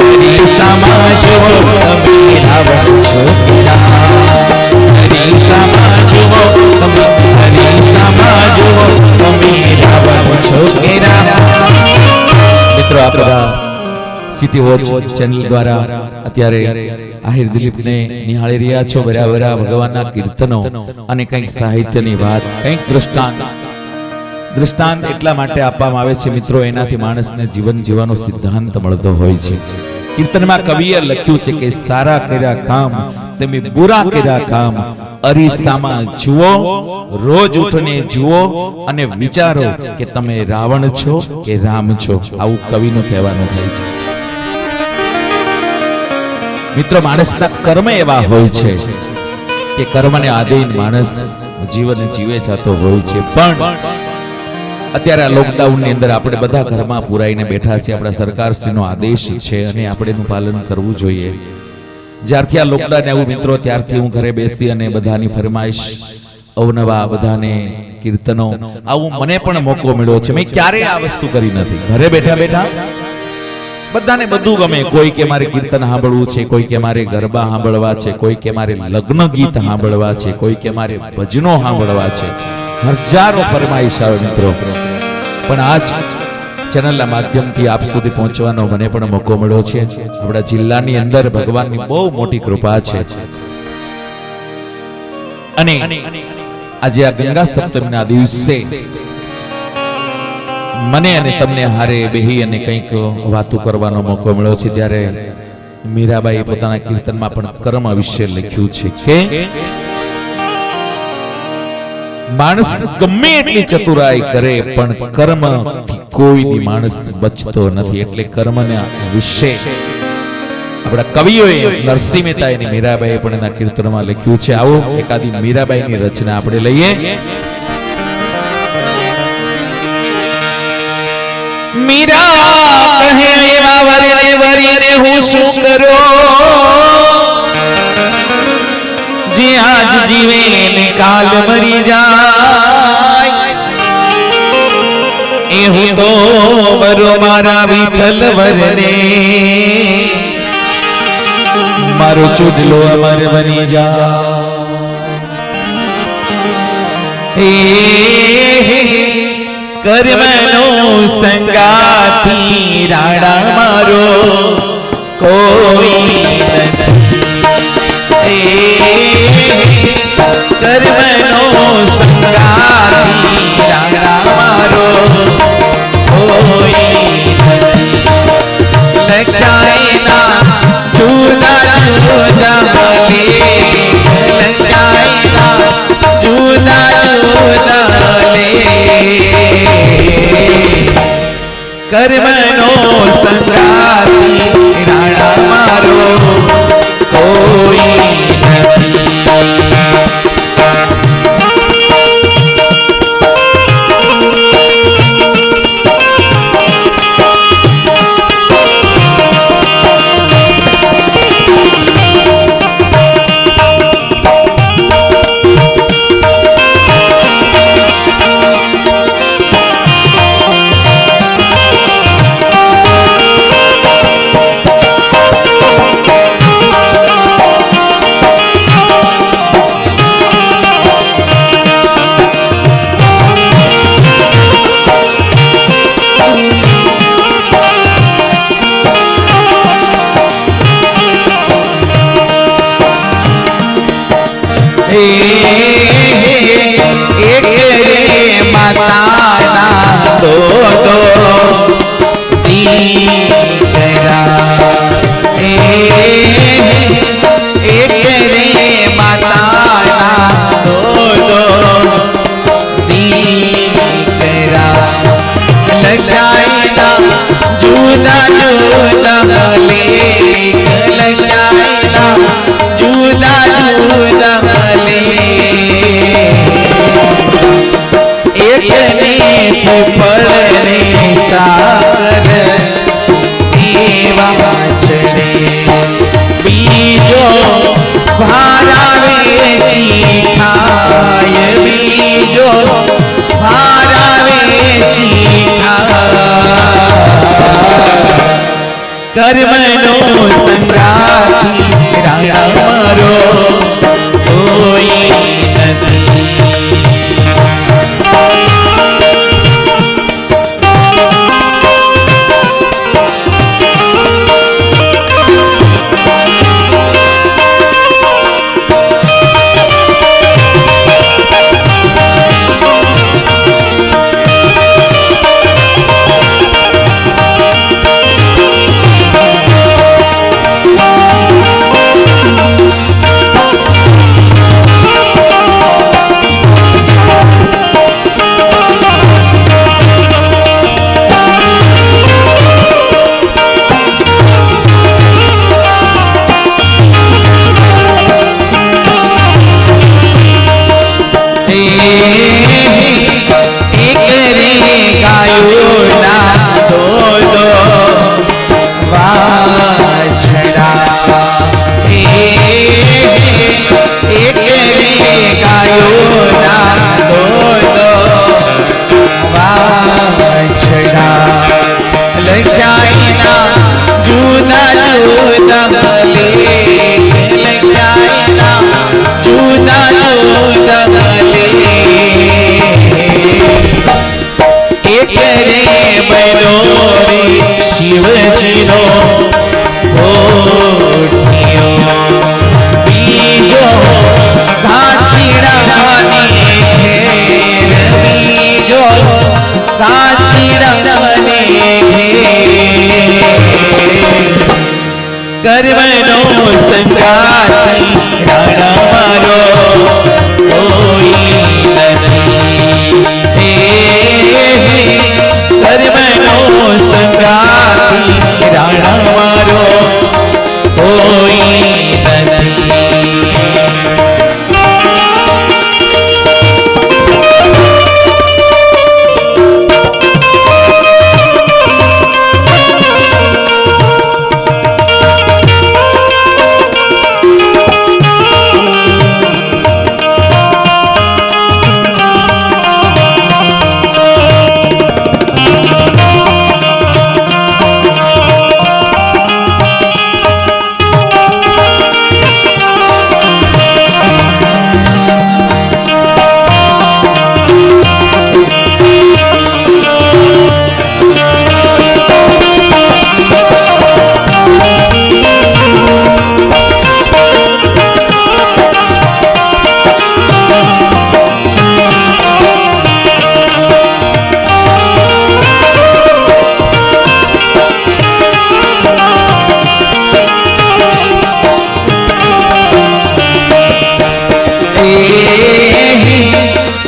हरी समाजो તમે રાવણ છો કે રામ હરી સમાજો તમે હરી સમાજો તમે રાવણ છો કે રામ મિત્રો આપણા સિટી વોચ ચેનલ દ્વારા અત્યારે આહિર દિલીપને નિહાળી રહ્યા છો. બરાબર ભગવાનના કીર્તનો અને કંઈક સાહિત્યની વાત, કંઈક દૃષ્ટાંત એટલા માટે આપવામાં આવે છે મિત્રો, એનાથી માણસને જીવન જીવવાનો સિદ્ધાંત મળતો હોય છે. કીર્તનમાં કવિએ લખ્યું છે કે સારા કર્યા કામ તમે બુરા કર્યા કામ અરીસામાં જુઓ, રોજ ઉઠીને જુઓ અને વિચારો કે તમે રાવણ છો કે રામ છો. આવું કવિનું કહેવાનું થાય છે. મિત્રો માણસના કર્મ એવા હોય છે કે કર્મને આધીન માણસ જીવન જીવે જતો હોય છે. પણ અત્યારે આ લોકડાઉન ની અંદર આપણે બધા ઘરમાં પુરાઈને બેઠા છીએ. આપણા સરકારશ્રીનો આદેશ છે અને આપણે એનું પાલન કરવું જોઈએ. જ્યારથી આ લોકડાઉન આવ્યું મિત્રો, ત્યારથી હું ઘરે બેસી અને બધાની ફરમાઈશ, અવનવા બધાને કીર્તનો, આવું મને પણ મોકો મળ્યો છે. મેં ક્યારેય આ વસ્તુ કરી નથી. ઘરે બેઠા બેઠા બધાને બધું ગમે. કોઈ કે મારે કીર્તન સાંભળવું છે, કોઈ કે મારે ગરબા સાંભળવા છે, કોઈ કે મારે લગ્ન ગીત સાંભળવા છે, કોઈ કે મારે ભજનો સાંભળવા છે. હજારો ફરમાઈશ આવે મિત્રો. પણ આજ ચેનલના માધ્યમથી આપ સુધી પહોંચવાનો મને પણ મોકો મળ્યો છે. આપણા જિલ્લાની અંદર ભગવાનની બહુ મોટી કૃપા છે અને આજે આ ગંગા સપ્તમીના દિવસે મને અને તમને હારે બેહી અને કંઈક વાતો કરવાનો મોકો મળ્યો છે. ત્યારે મીરાબાઈએ પોતાના કીર્તનમાં પણ કર્મ વિશે લખ્યું છે કે માણસ ગમે એટલી ચતુરાઈ કરે પણ કર્મથી કોઈ દી માણસ બચતો નથી. એટલે કર્મના વિશે આપણા કવિઓએ નરસિંહ મહેતા એની મીરાબાઈએ પણ એના કીર્તનમાં લખ્યું છે. આવો એકાદી મીરાબાઈની રચના આપણે લઈએ. મીરા કહે એવા વરને વરીને હું શું કરો, જે આજ જીવે ને કાલ મરી જાય. એ હું તો બરો મારા વિઠ્ઠલ વરને, મારો ચૂડલો અમર બની જાય. કર્મનો સંગાથી રાડા મારો કોઈ નથી. કર્મનો સંગાથી રાડા મારો કોઈ નથી. લગાઈના જુદા જુદા લે, લગાઈના જુદા જુદા લે. કર્મનો સંગાથી રાડા મારો કોઈ નથી. માતાના દો દીકરા, એક રે માતાના દો દીકરા. લગાઈના જુદા જુદા લેખ, લગાઈના જુદા જુદા સુફળ ને સાગર એવા ચડે, બીજો कर्मनो संगाती राणा मारो कोई नहीं। शिवजीनो ओठियो बीजो काचीड़ाने घेर बीजो काचीड़ाने घेर कर्मनो संगाती राणा मारो कोई नहीं। कर्मनो संगाती राणा मारो कोई नहीं।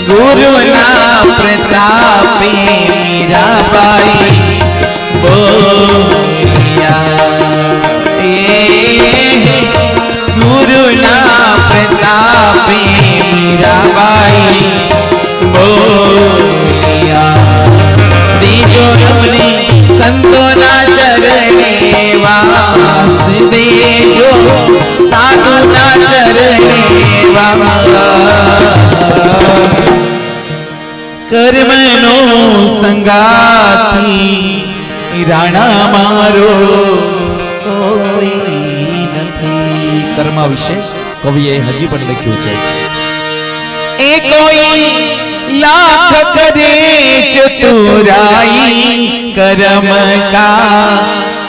गुरुना प्रतापे मीराबाई बोलिया। गुरुना प्रतापे मीराबाई बोलिया। दीजो हमने संतोना चरणे वास देजो साधुना चरणे कर्मनो संगाती राणा मारो कोई नहीं। કર્મ વિશે કવિએ હજી પણ લખ્યું છે ए कोई लाख करे चतुराई कर्म का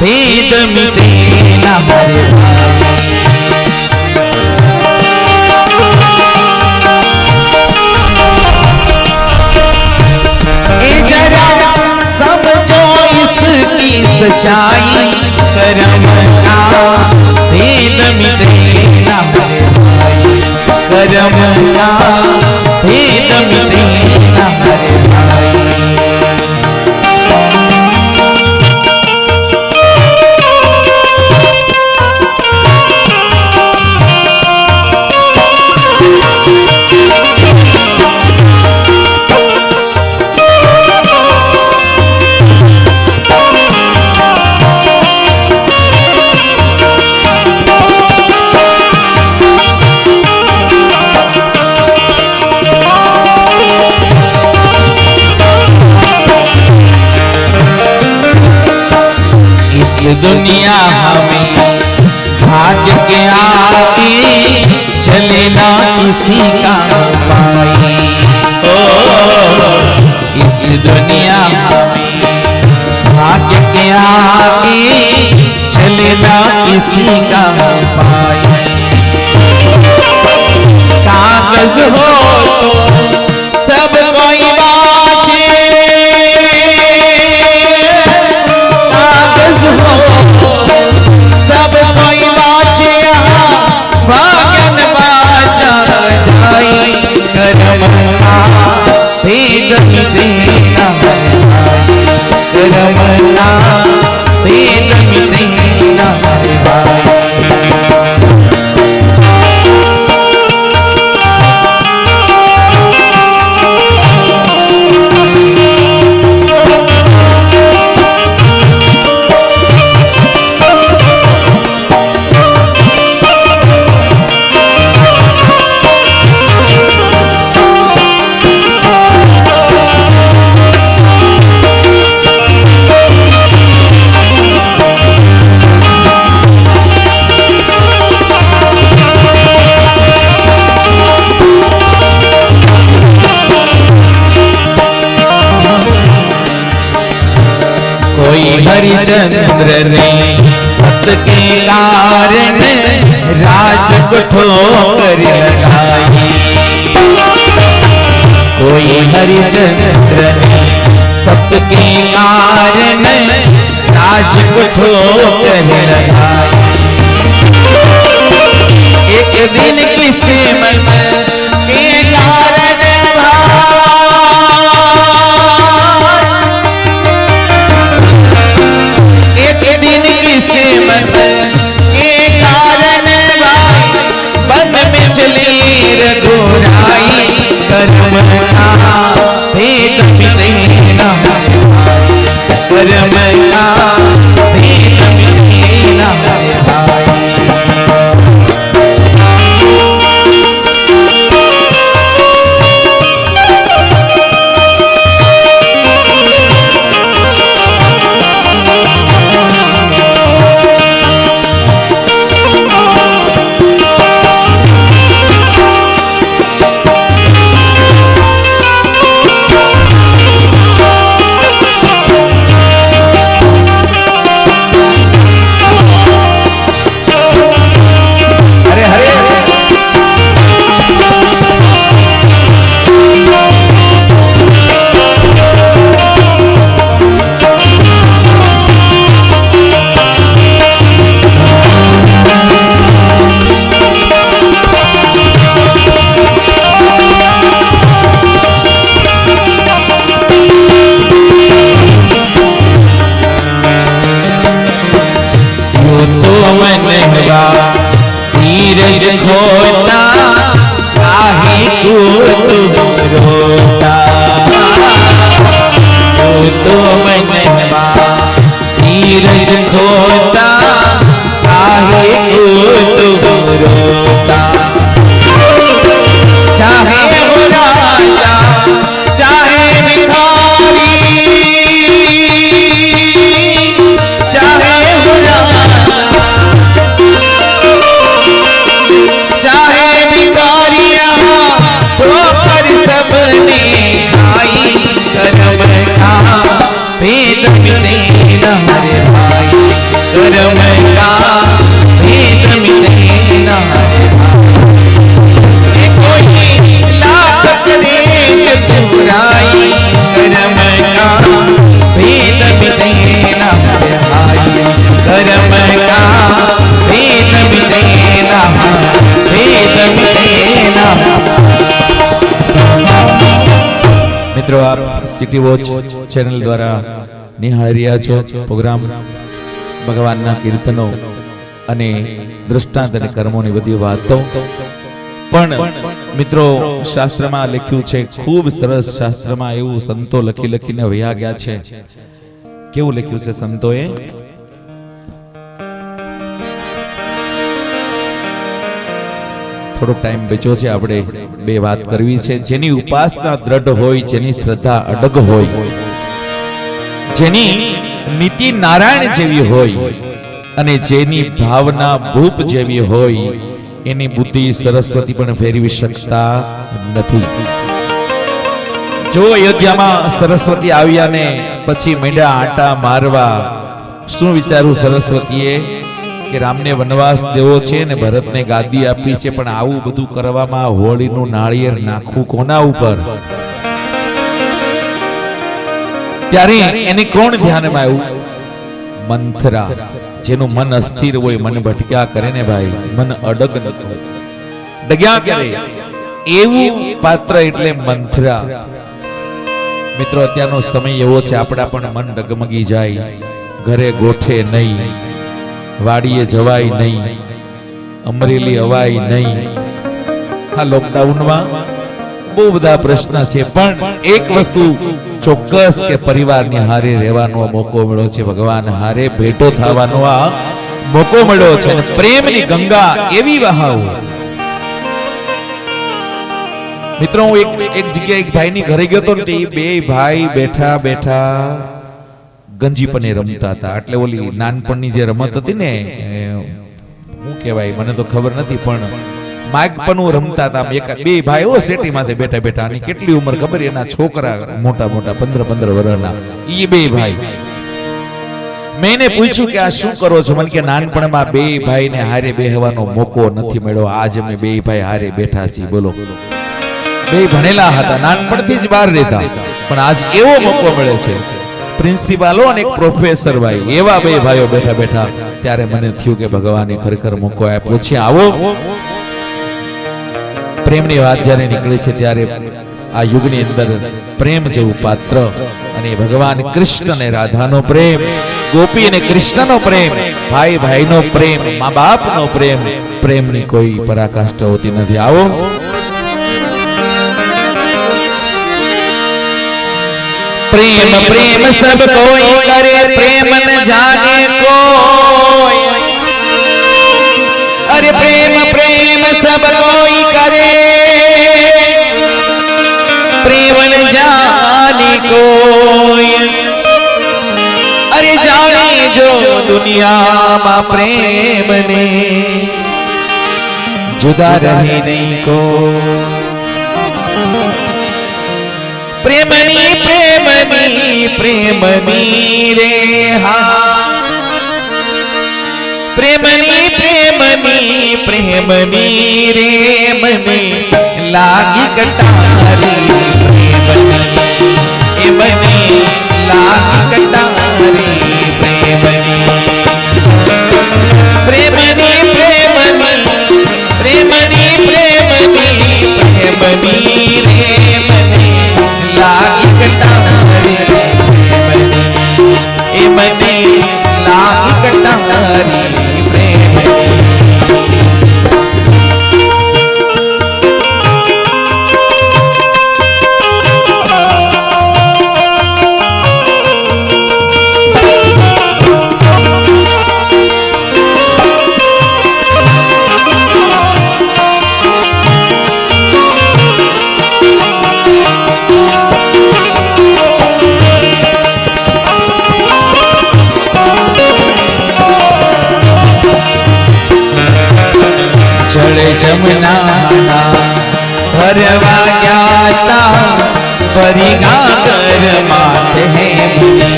भेद मिटे ना हरे भाई। समझो इसकी सच्चाई कर्म का भेद मिटे ना हरे भाई। कर्म का भेद मिटे ना हरे भाई। किसी का पाए। ओ इस दुनिया में भाग्य के आगे चलना किसी का पाए। कागज हो तो सब कोई बाँचे, कागज हो सब कोई बाँचे, भाग्यन बाचा जाए। करम का भेद देना करम का भेद देना भाई। हरिचंद्र ने सत के कारण राज को ठोकर लगाई। कोई हरिचंद्र ने सत के कारण राज को ठोकर लगाई। एक दिन किसी मन के कारण रघुराई। कर्म का भेद देना कर्म का भेद देना भाई। धीरज खोता काहे को तुम रोता। तो मनवा धीरज खोता काहे को तुम रोता। चाहे हो राजा चाहे भिखारी, चाहे हो चाहे भिखारिया ठोकर सबने खाई। कर्म का भेद देना हरे भाई कर्म का भेद देना हरे भाई। कोई लाख करे चुराई कर्म का भेद देना हरे भाई कर्म का भेद देना मित्रों आप सिटी वॉच चैनल द्वारा निहाળી રહ્યા છો પ્રોગ્રામ ભગવાનના કીર્તનો અને દૃષ્ટાંત અને કર્મોની બધી વાતો। પણ મિત્રો શાસ્ત્રમાં લખ્યું છે, ખૂબ સરસ શાસ્ત્રમાં એવું સંતો લખી લખીને વયા ગયા છે। કેવું લખ્યું છે સંતોએ? થોડો ટાઈમ બચ્યો છે, આપણે બે વાત કરવી છે। જેની ઉપાસના દ્રઢ હોય, જેની શ્રદ્ધા અડગ હોય, જેની નીતિ નારાયણ જેવી હોય અને જેની ભાવના ભૂપ જેવી હોય, એની બુદ્ધિ સરસ્વતી પણ ફેરવી શકતા નથી. જો અયોધ્યામાં સરસ્વતી આવ્યા ને પછી મીંડા આટા મારવા, શું વિચારું સરસ્વતીએ કે રામને વનવાસ દેવો છે ને ભરતને ગાદી આપી છે, પણ આવું બધું કરવામાં હોળીનું નાળિયેર નાખવું કોના ઉપર? ત્યારે એને કોણ ધ્યાનમાં આવ્યું? મંથરા. જેનું મન અસ્થિર હોય, મન ભટક્યા કરે ને ભાઈ, મન અડગ ડગ્યા કરે, એવું પાત્ર એટલે મંથરા. મિત્રો, અત્યારનો સમય એવો છે, આપણા પણ મન ડગમગી જાય, ઘરે ગોઠે નહીં, વાડીએ જવાય નહીં, અમરેલી અવાય નહીં. આ લોકડાઉનમાં બહુ બધા પ્રશ્ન છે, પણ એક વસ્તુ ચોક્કસ કે પરિવારની હારે રહેવાનો મોકો મળ્યો છે, ભગવાન હારે ભેટો થવાનો આ મોકો મળ્યો છે. પ્રેમની ગંગા એવી વહાવ. મિત્રો, હું એક જગ્યાએ એક ભાઈની ઘરે ગયો તો ને, બે ભાઈ બેઠા બેઠા ગંજીપને રમતા હતા. એટલે ઓલી નાનપણની જે રમત હતી ને, શું કહેવાય મને તો ખબર નથી, પણ માગપનું રમતા હતા. બે ભાઈઓ સેટી માથે બેઠા બેઠા, અને કેટલી ઉંમર ખબર? એના છોકરા મોટા મોટા 15-15 વર્ષના, એ બે ભાઈ. મેં એને પૂછ્યું કે આ શું કરો છો? મને કે નાનપણમાં બે ભાઈને હારે બેહવાનો મોકો નથી મળ્યો, આજ અમે બે ભાઈ હારે બેઠા છીએ. બોલો, બે ભણેલા હતા, નાનપણથી જ બહાર રહેતા, પણ આજ એવો મોકો મળ્યો છે. પ્રિન્સિપાલો અને એક પ્રોફેસર ભાઈ, એવા બે ભાઈઓ બેઠા બેઠા. ત્યારે મને થયું કે ભગવાને ખરેખર મોકો આપ્યો છે. આવો પ્રેમની વાત જ્યારે નીકળે છે, ત્યારે આ યુગની અંદર પ્રેમ જેવું પાત્ર, અને ભગવાન કૃષ્ણ અને રાધાનો પ્રેમ, ગોપી અને કૃષ્ણનો પ્રેમ, ભાઈ ભાઈનો પ્રેમ, મા બાપનો પ્રેમ, પ્રેમની કોઈ પરાકાષ્ઠા હોતી નથી. આવો प्रेम प्रेम सब कोई करे, प्रेम न जाने कोई। अरे प्रेम प्रेम सब कोई करे, प्रेम न जाने कोई। अरे जाने जो दुनिया में प्रेम ने, जुदा रहे नहीं को। प्रेमनी प्रेमनी प्रेमनी रे हाँ, प्रेमनी प्रेमनी प्रेमनी रे मने लागी कटारी, प्रेमनी ए मने लागी कटारी, प्रेमनी प्रेमनी प्रेमनी प्रेमनी प्रेमनी प्रेमनी रे मने लागी कटारी, प्रेमनी ए मने लागी कटारी, प्रेमनी। जमुना भरवा गया परी गागर माथे है मुनि,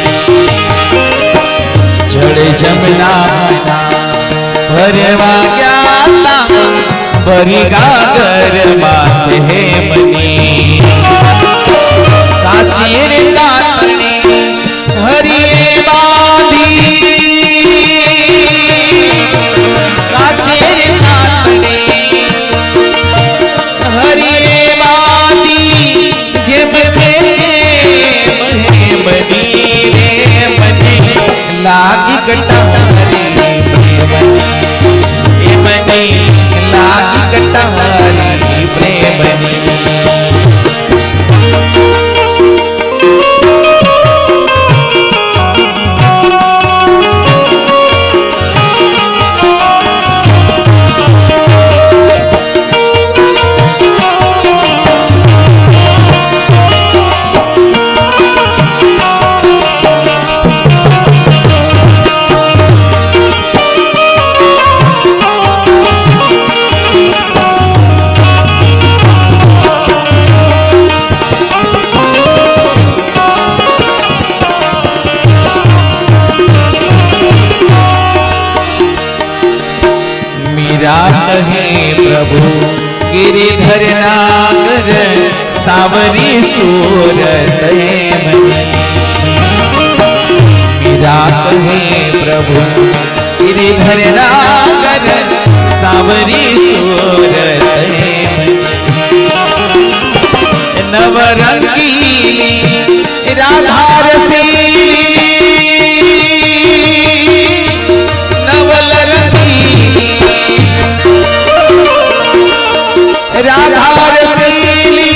जड़ जमुना भरवा गया परी गागर माथे है मुनि। काचीर कातने हरिये बाधी, काचीर कातने लागी कटारी, प्रेमनी ए मने लागी कटारी, प्रेमनी। कहे प्रभु गिरिधर नागर सावरी सूरत मनी। मीरा कहे प्रभु गिरिधर नागर सावरी सूरत मनी। नवरंगीली राधा रसीली नवल रंगीली राधा रसीली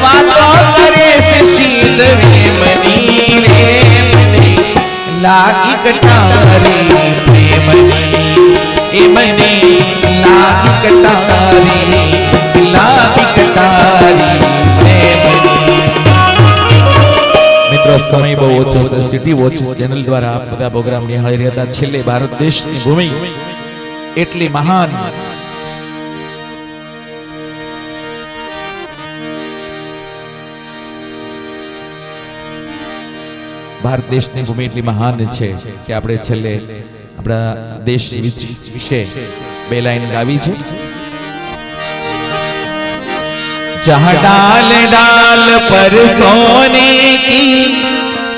बातों करे से शीत रे मनी रे मनी। लागी कटारी प्रेमनी ए मनी लागी कटारी મિત્રો સમય બહુ ઓછો છે સિટી વોચ ચેનલ દ્વારા આપ બધા પ્રોગ્રામ નિહાળી રહ્યા હતા છેલ્લે ભારત દેશની ભૂમિ એટલી મહાન ભારત દેશની ભૂમિ એટલી મહાન છે કે આપણે છેલ્લે આપણા દેશ વિશે બે લાઈન ગાવી છે। जहाँ डाल डाल पर सोने की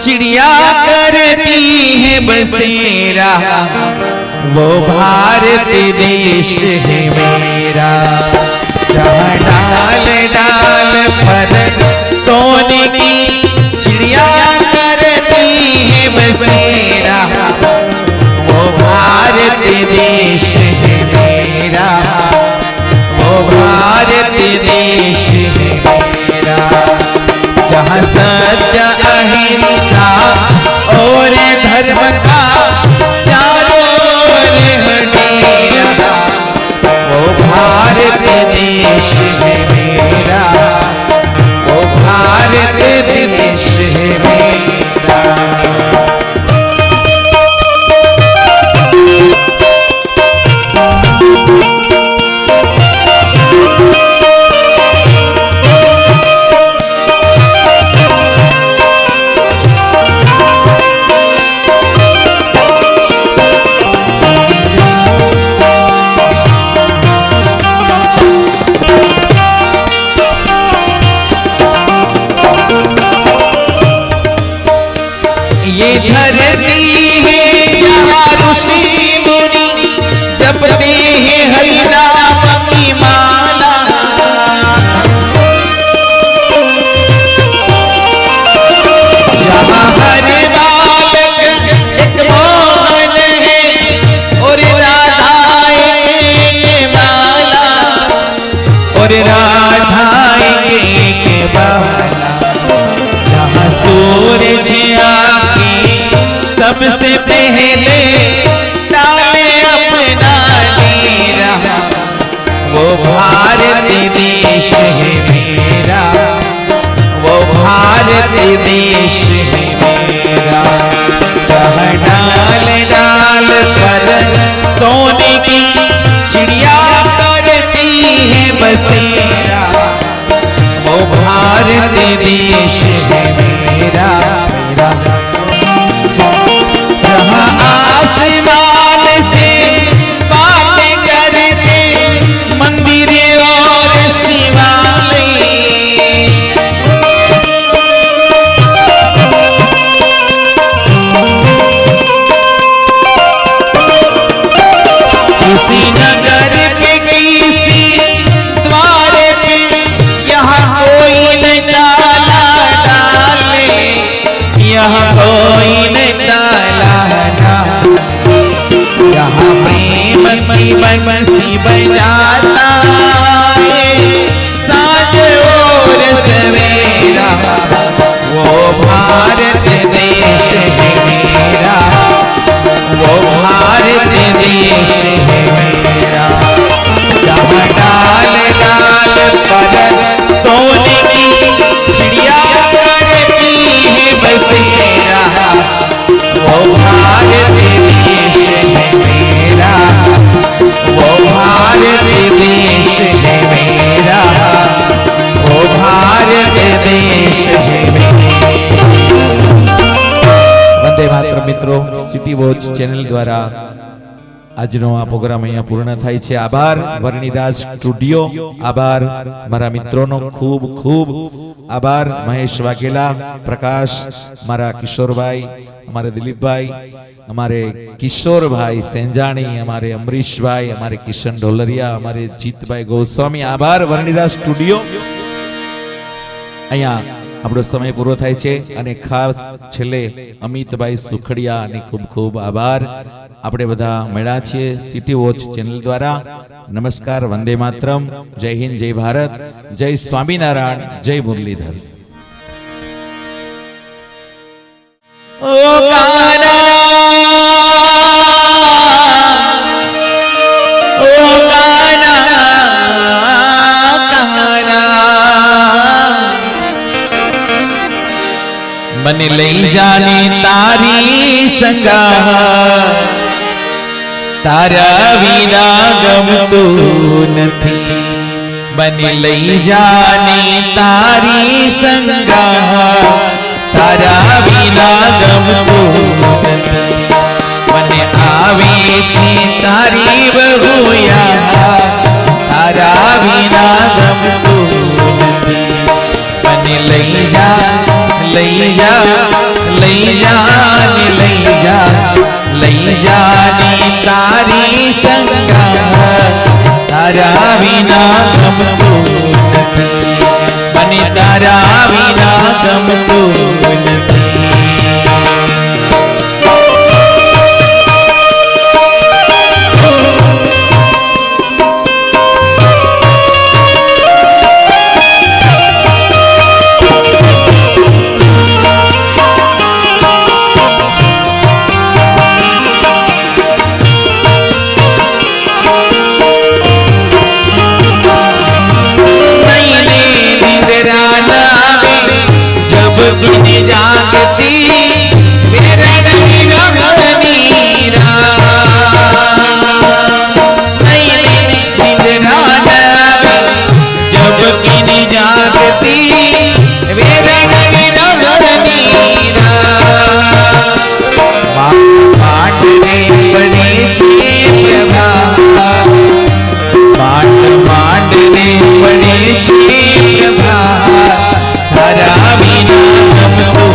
चिड़िया करती है बसेरा वो भारत देश है मेरा। जहाँ डाल डाल पर सोने की चिड़िया करती है बसेरा वो भारत देश है मेरा वो भारत देश है मेरा। जहाँ सत्य अहिंसा और धर्म का चारों ओर डेरा वो भारत देश है मेरा वो भारत देश है मेरा। ये धरती है जहाँ ऋषि मुनि जपते हैं हरि नाम की माला। जहाँ हर बालक एक मोहन है और राधा एक माला और राधा एक बाला। जहाँ सूरज सबसे पहले डाले अपना डेरा वो भारत देश है मेरा वो भारत देश है मेरा। जहाँ डाल डाल पर सोने की चिड़िया करती है बसेरा वो भारत देश है मेरा मेरा। आसमान से बातें करते मंदिर और शिवालय किसी नगर के किसी द्वार पे यहाँ कोई न डाला डाले यहाँ कोई न डाला यहाँ प्रेम की बंसी बजाता है साँझ और सवेरा वो भारत देश है मेरा वो भारत देश है मेरा। जहाँ डाल डाल पर सोने की चिड़िया करती है बसेरा वो भारत देश है मेरा वो भारत देश है मेरा वो भारत देश है मेरा। वंदे मातरम मित्रों सिटी वॉच चैनल द्वारा આજનો આ પ્રોગ્રામ અહીંયા પૂર્ણ થાય છે. આભાર વર્ણિરાજ સ્ટુડિયો, આભાર મારા મિત્રોનો ખૂબ ખૂબ આભાર. મહેશ વાઘેલા, પ્રકાશ, મારા કિશોરભાઈ, અમારે દિલીપભાઈ, हमारे किशोर भाई सेंजाणी, हमारे अमरीश भाई, हमारे किशन ढोलरिया, हमारे जीत भाई गोस्वामी. आभार वर्णिराज स्टूडियो. अहींया આપણો સમય પૂરો થાય છે અને ખાસ છેલ્લે અમિતભાઈ સુખડિયાને ખૂબ ખૂબ આભાર. આપણે બધા મળ્યા છીએ સિટી વોચ ચેનલ દ્વારા. નમસ્કાર, વંદે માતરમ, જય હિન્દ, જય ભારત, જય સ્વામિનારાયણ, જય મુરલીધર. ओ काना, ओ काना, काना, मन लई जाने तारी संगा, तारा विना गमतो नथी. मन लई जाने तारी संगा, तारा विना गमतो नथी. मने आवे छे तारी बहुया, तारा विना गमतो नथी. मने लई जा, लई जा, लई जा, लई जा, लई जाने तारी संगा, तारा विना गमतो नथी. मने तारा विना गमतो नथी. किने जागती वेरण विरहनी जब किने जागती वेरण विरहनी पाट रे बने छे प्रभा, पाट पाट रे बने छे प्रभा, तारा विना गमतो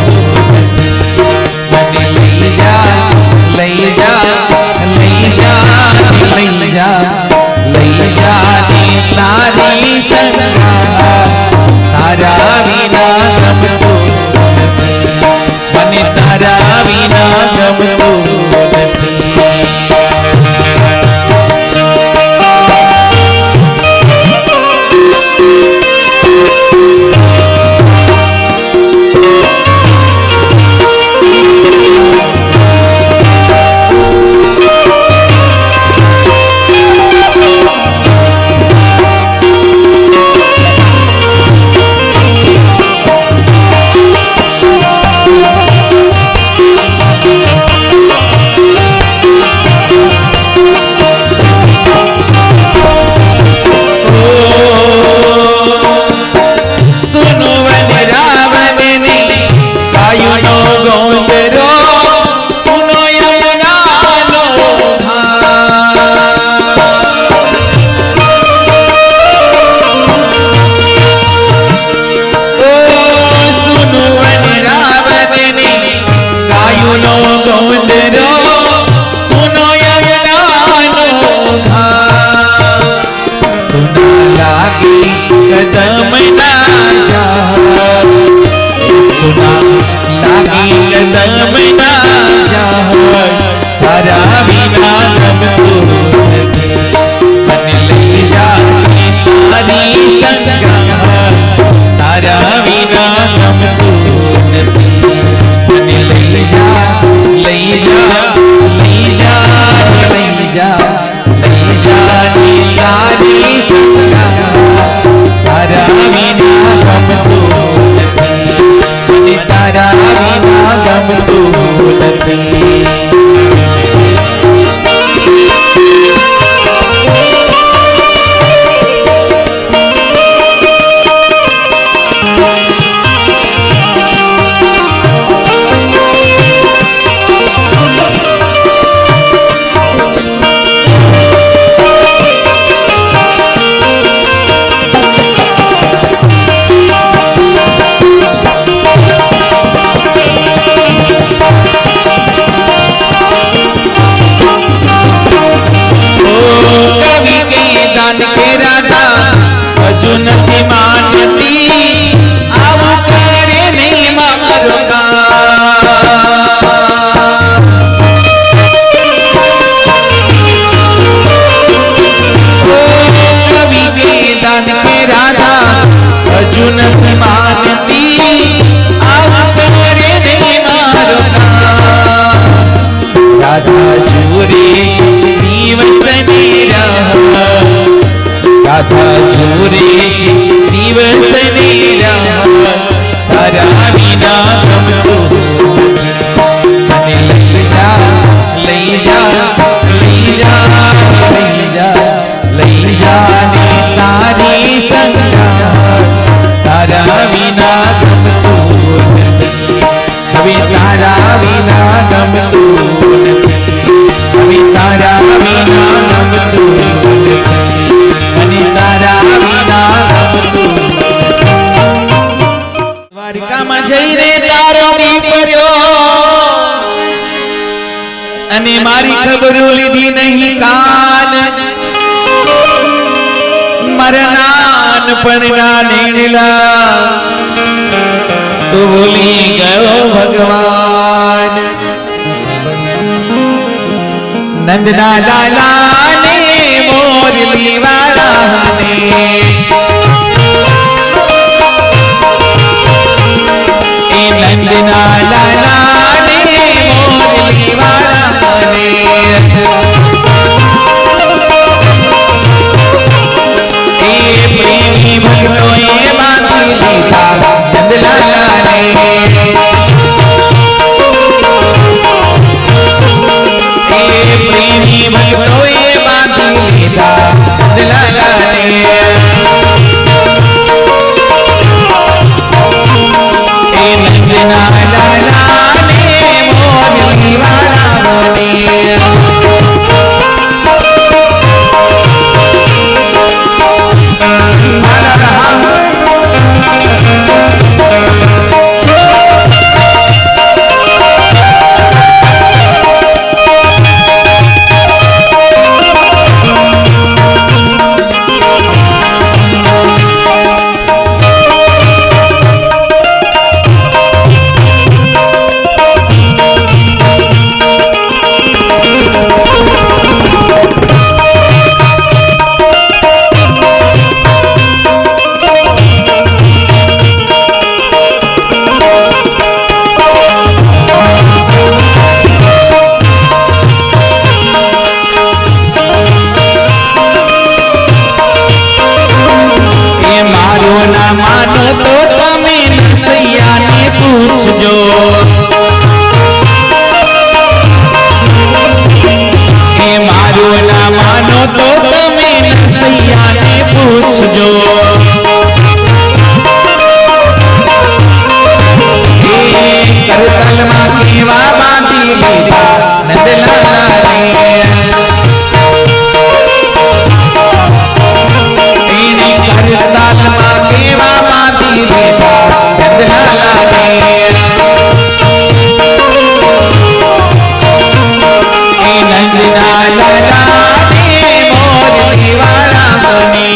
નથી માનતી આવું કરે નહીં મારો કવિ વેદાંત કે રાધા હજુ નથી માનતી આવું કરે નહીં મારો રાધા જોરે છે દિવસ ને રાધા જોરે છે દિવસ ને તારા વિના ગમતું મને લઈ જા લઈ જા લઈ જા લઈ જા લઈ જા ને તારી સંગાત તારા વિના ગમતું નથી હવે તારા વિના ગમતું નથી હવે તારા વિના ગમતું નથી અને તારા વિના ગમતું દ્વારકામાં જઈને તારો નીકળ્યો અને મારી ખબરો લીધી નહીં કાન મારા નાનપણના નીણલા તો ભૂલી ગયો ભગવાન નંદના લાલા ને મોરલી વાળા ને એ નંદના લાલા ને મોરલી વાળા ને એ પ્રેમી ભક્તોએ બાંધી લીધા નંદલાલા ને પ્રેમી ભક્તોએ બાંધી લીધા નંદલાલાને એ નંદના લાલાને મોરલી વાળાને માનો તો તમે નસૈયાને પૂછજો એ મારું ના માનો તો તમે નસૈયાને પૂછજો એ કરતલમાં કેવા બાંધી લીધા નંદલાલાને એની કરતલમાં કેવા બાંધી લીધા નંદલાલાને એ નંદના લાલાને મોરલી વાળા મને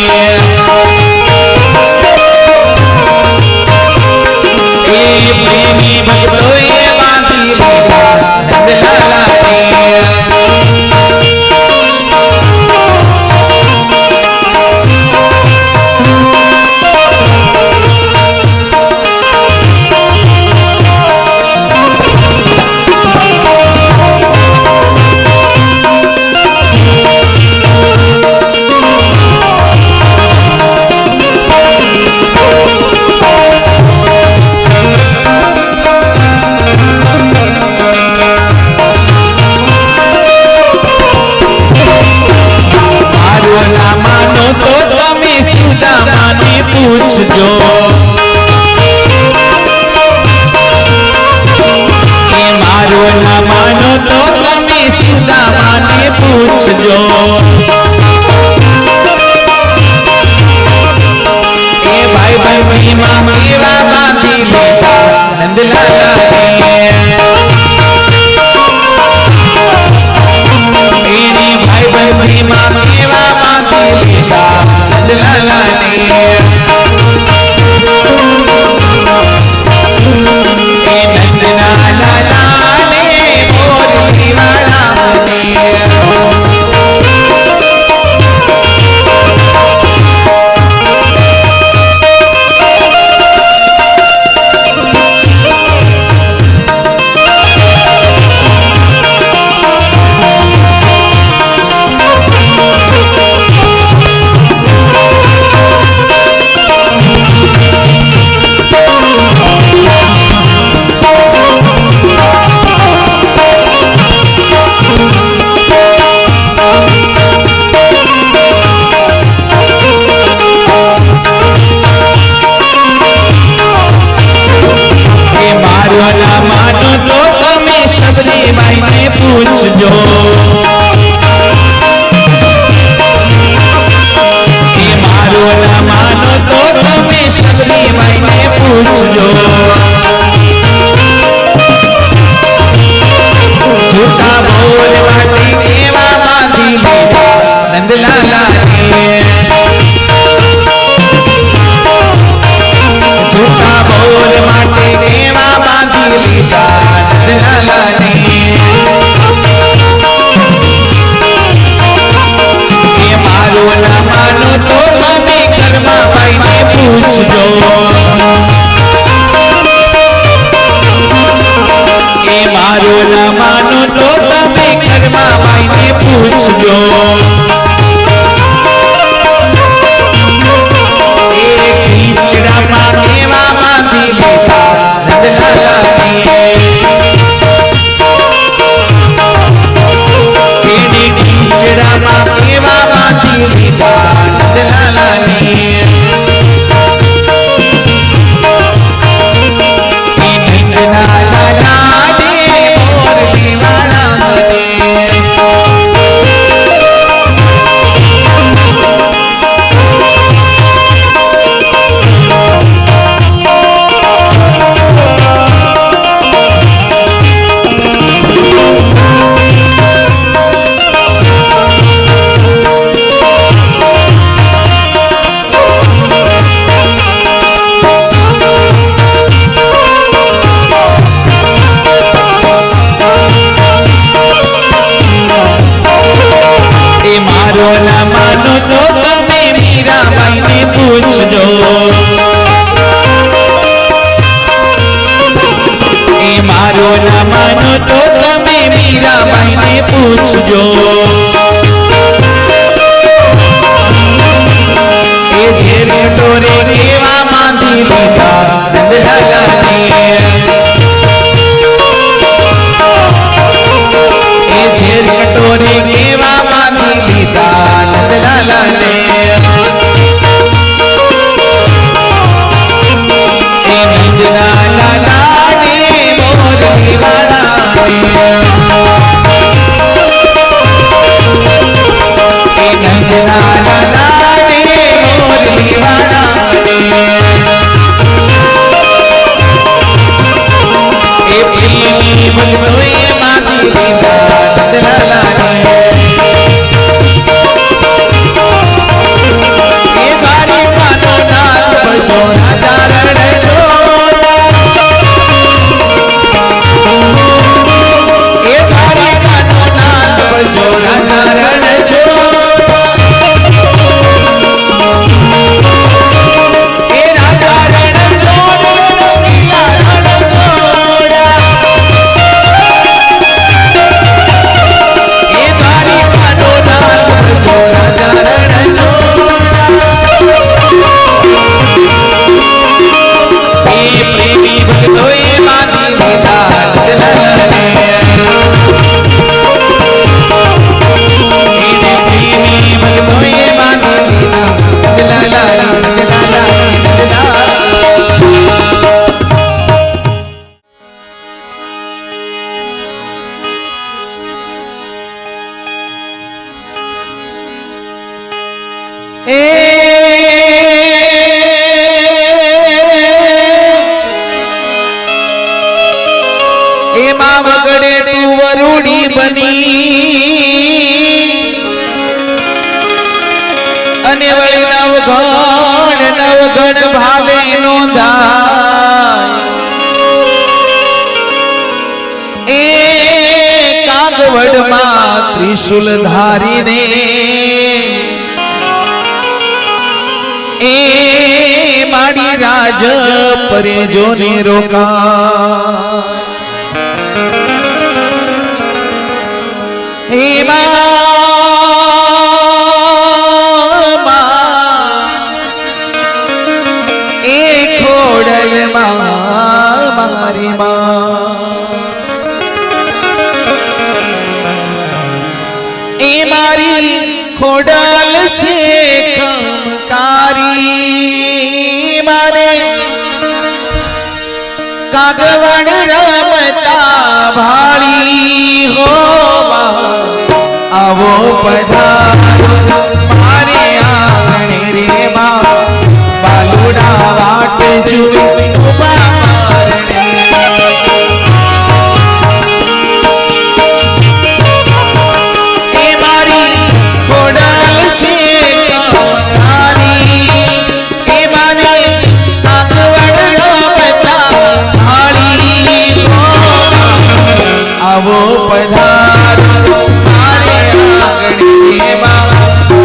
એ પ્રેમી ભક્તોએ બાંધી લીધા નંદલાલાને પૂછજો એ મારું ના માનો તો તમે સુદામાને પૂછજો એ ભાઈ ભાઈ માં કેવા બાંધી લીધા નંદલાલાને એની ભાઈ ભાઈ માં કેવા બાંધી લીધા નંદલાલાને એમાં વગડે તું વરુડી બની અને વળી નવગણ ભાવે નોંધાય એ કાગવડમાં ત્રિશુલ ધારીને એ માડી રાજ પરે જોને રોકા હે એ ખોડલ મારી એ મારી ખોડલ છે ખમકારી મારે કાગવડ રમતા ભાળી હો આવો પધારો મારે આંગણે રે બાલુડા વાટ જુએ ઉભા મારણે એ મારી ખોડલ છે કમકારી એ મારે કાગવડ રમતા ભાળી હો આવો પધારો મારે આંગણે રે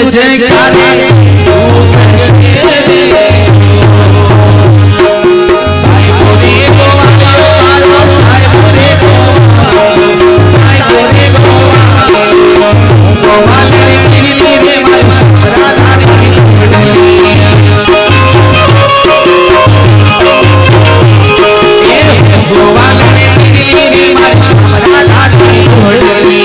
जयकारे तू करशे रे साईं रे गोवालो मारो साईं रे गोवालो साईं रे गोवालो गोवालने गिरली रे मारी राधानी गोवालने गिरली रे मारी राधानी घोड़ली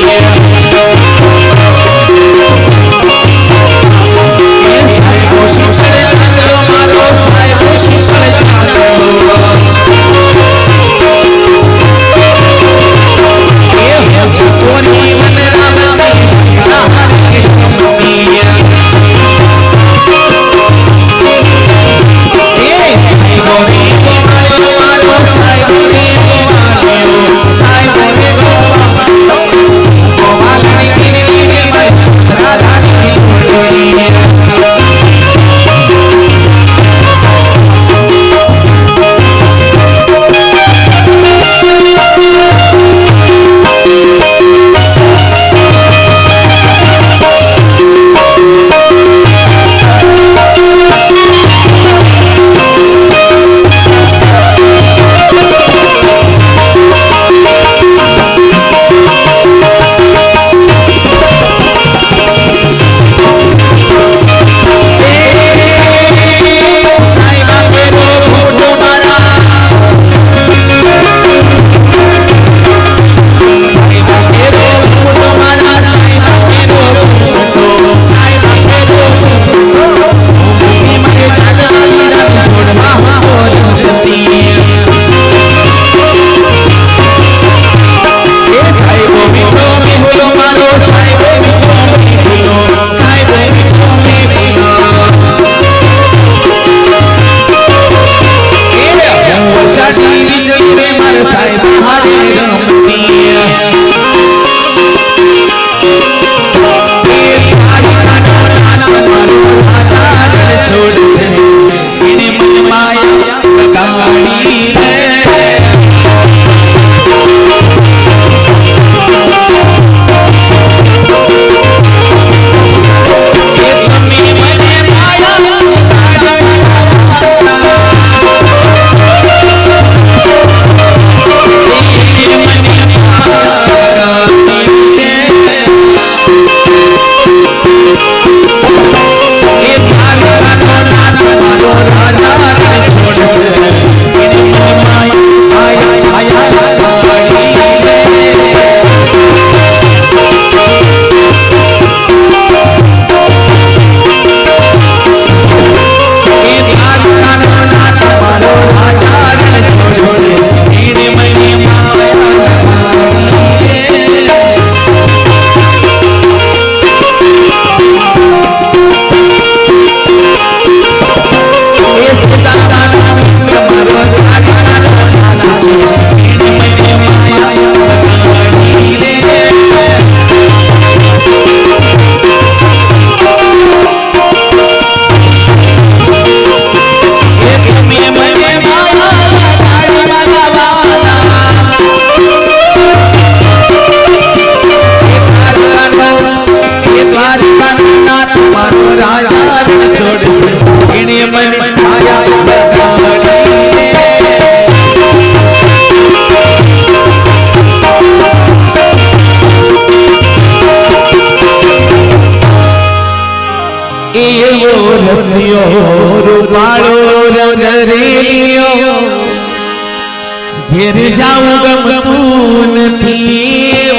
घेर जाऊं गम तू नथी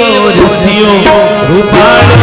वो रसियो रूपाड़ो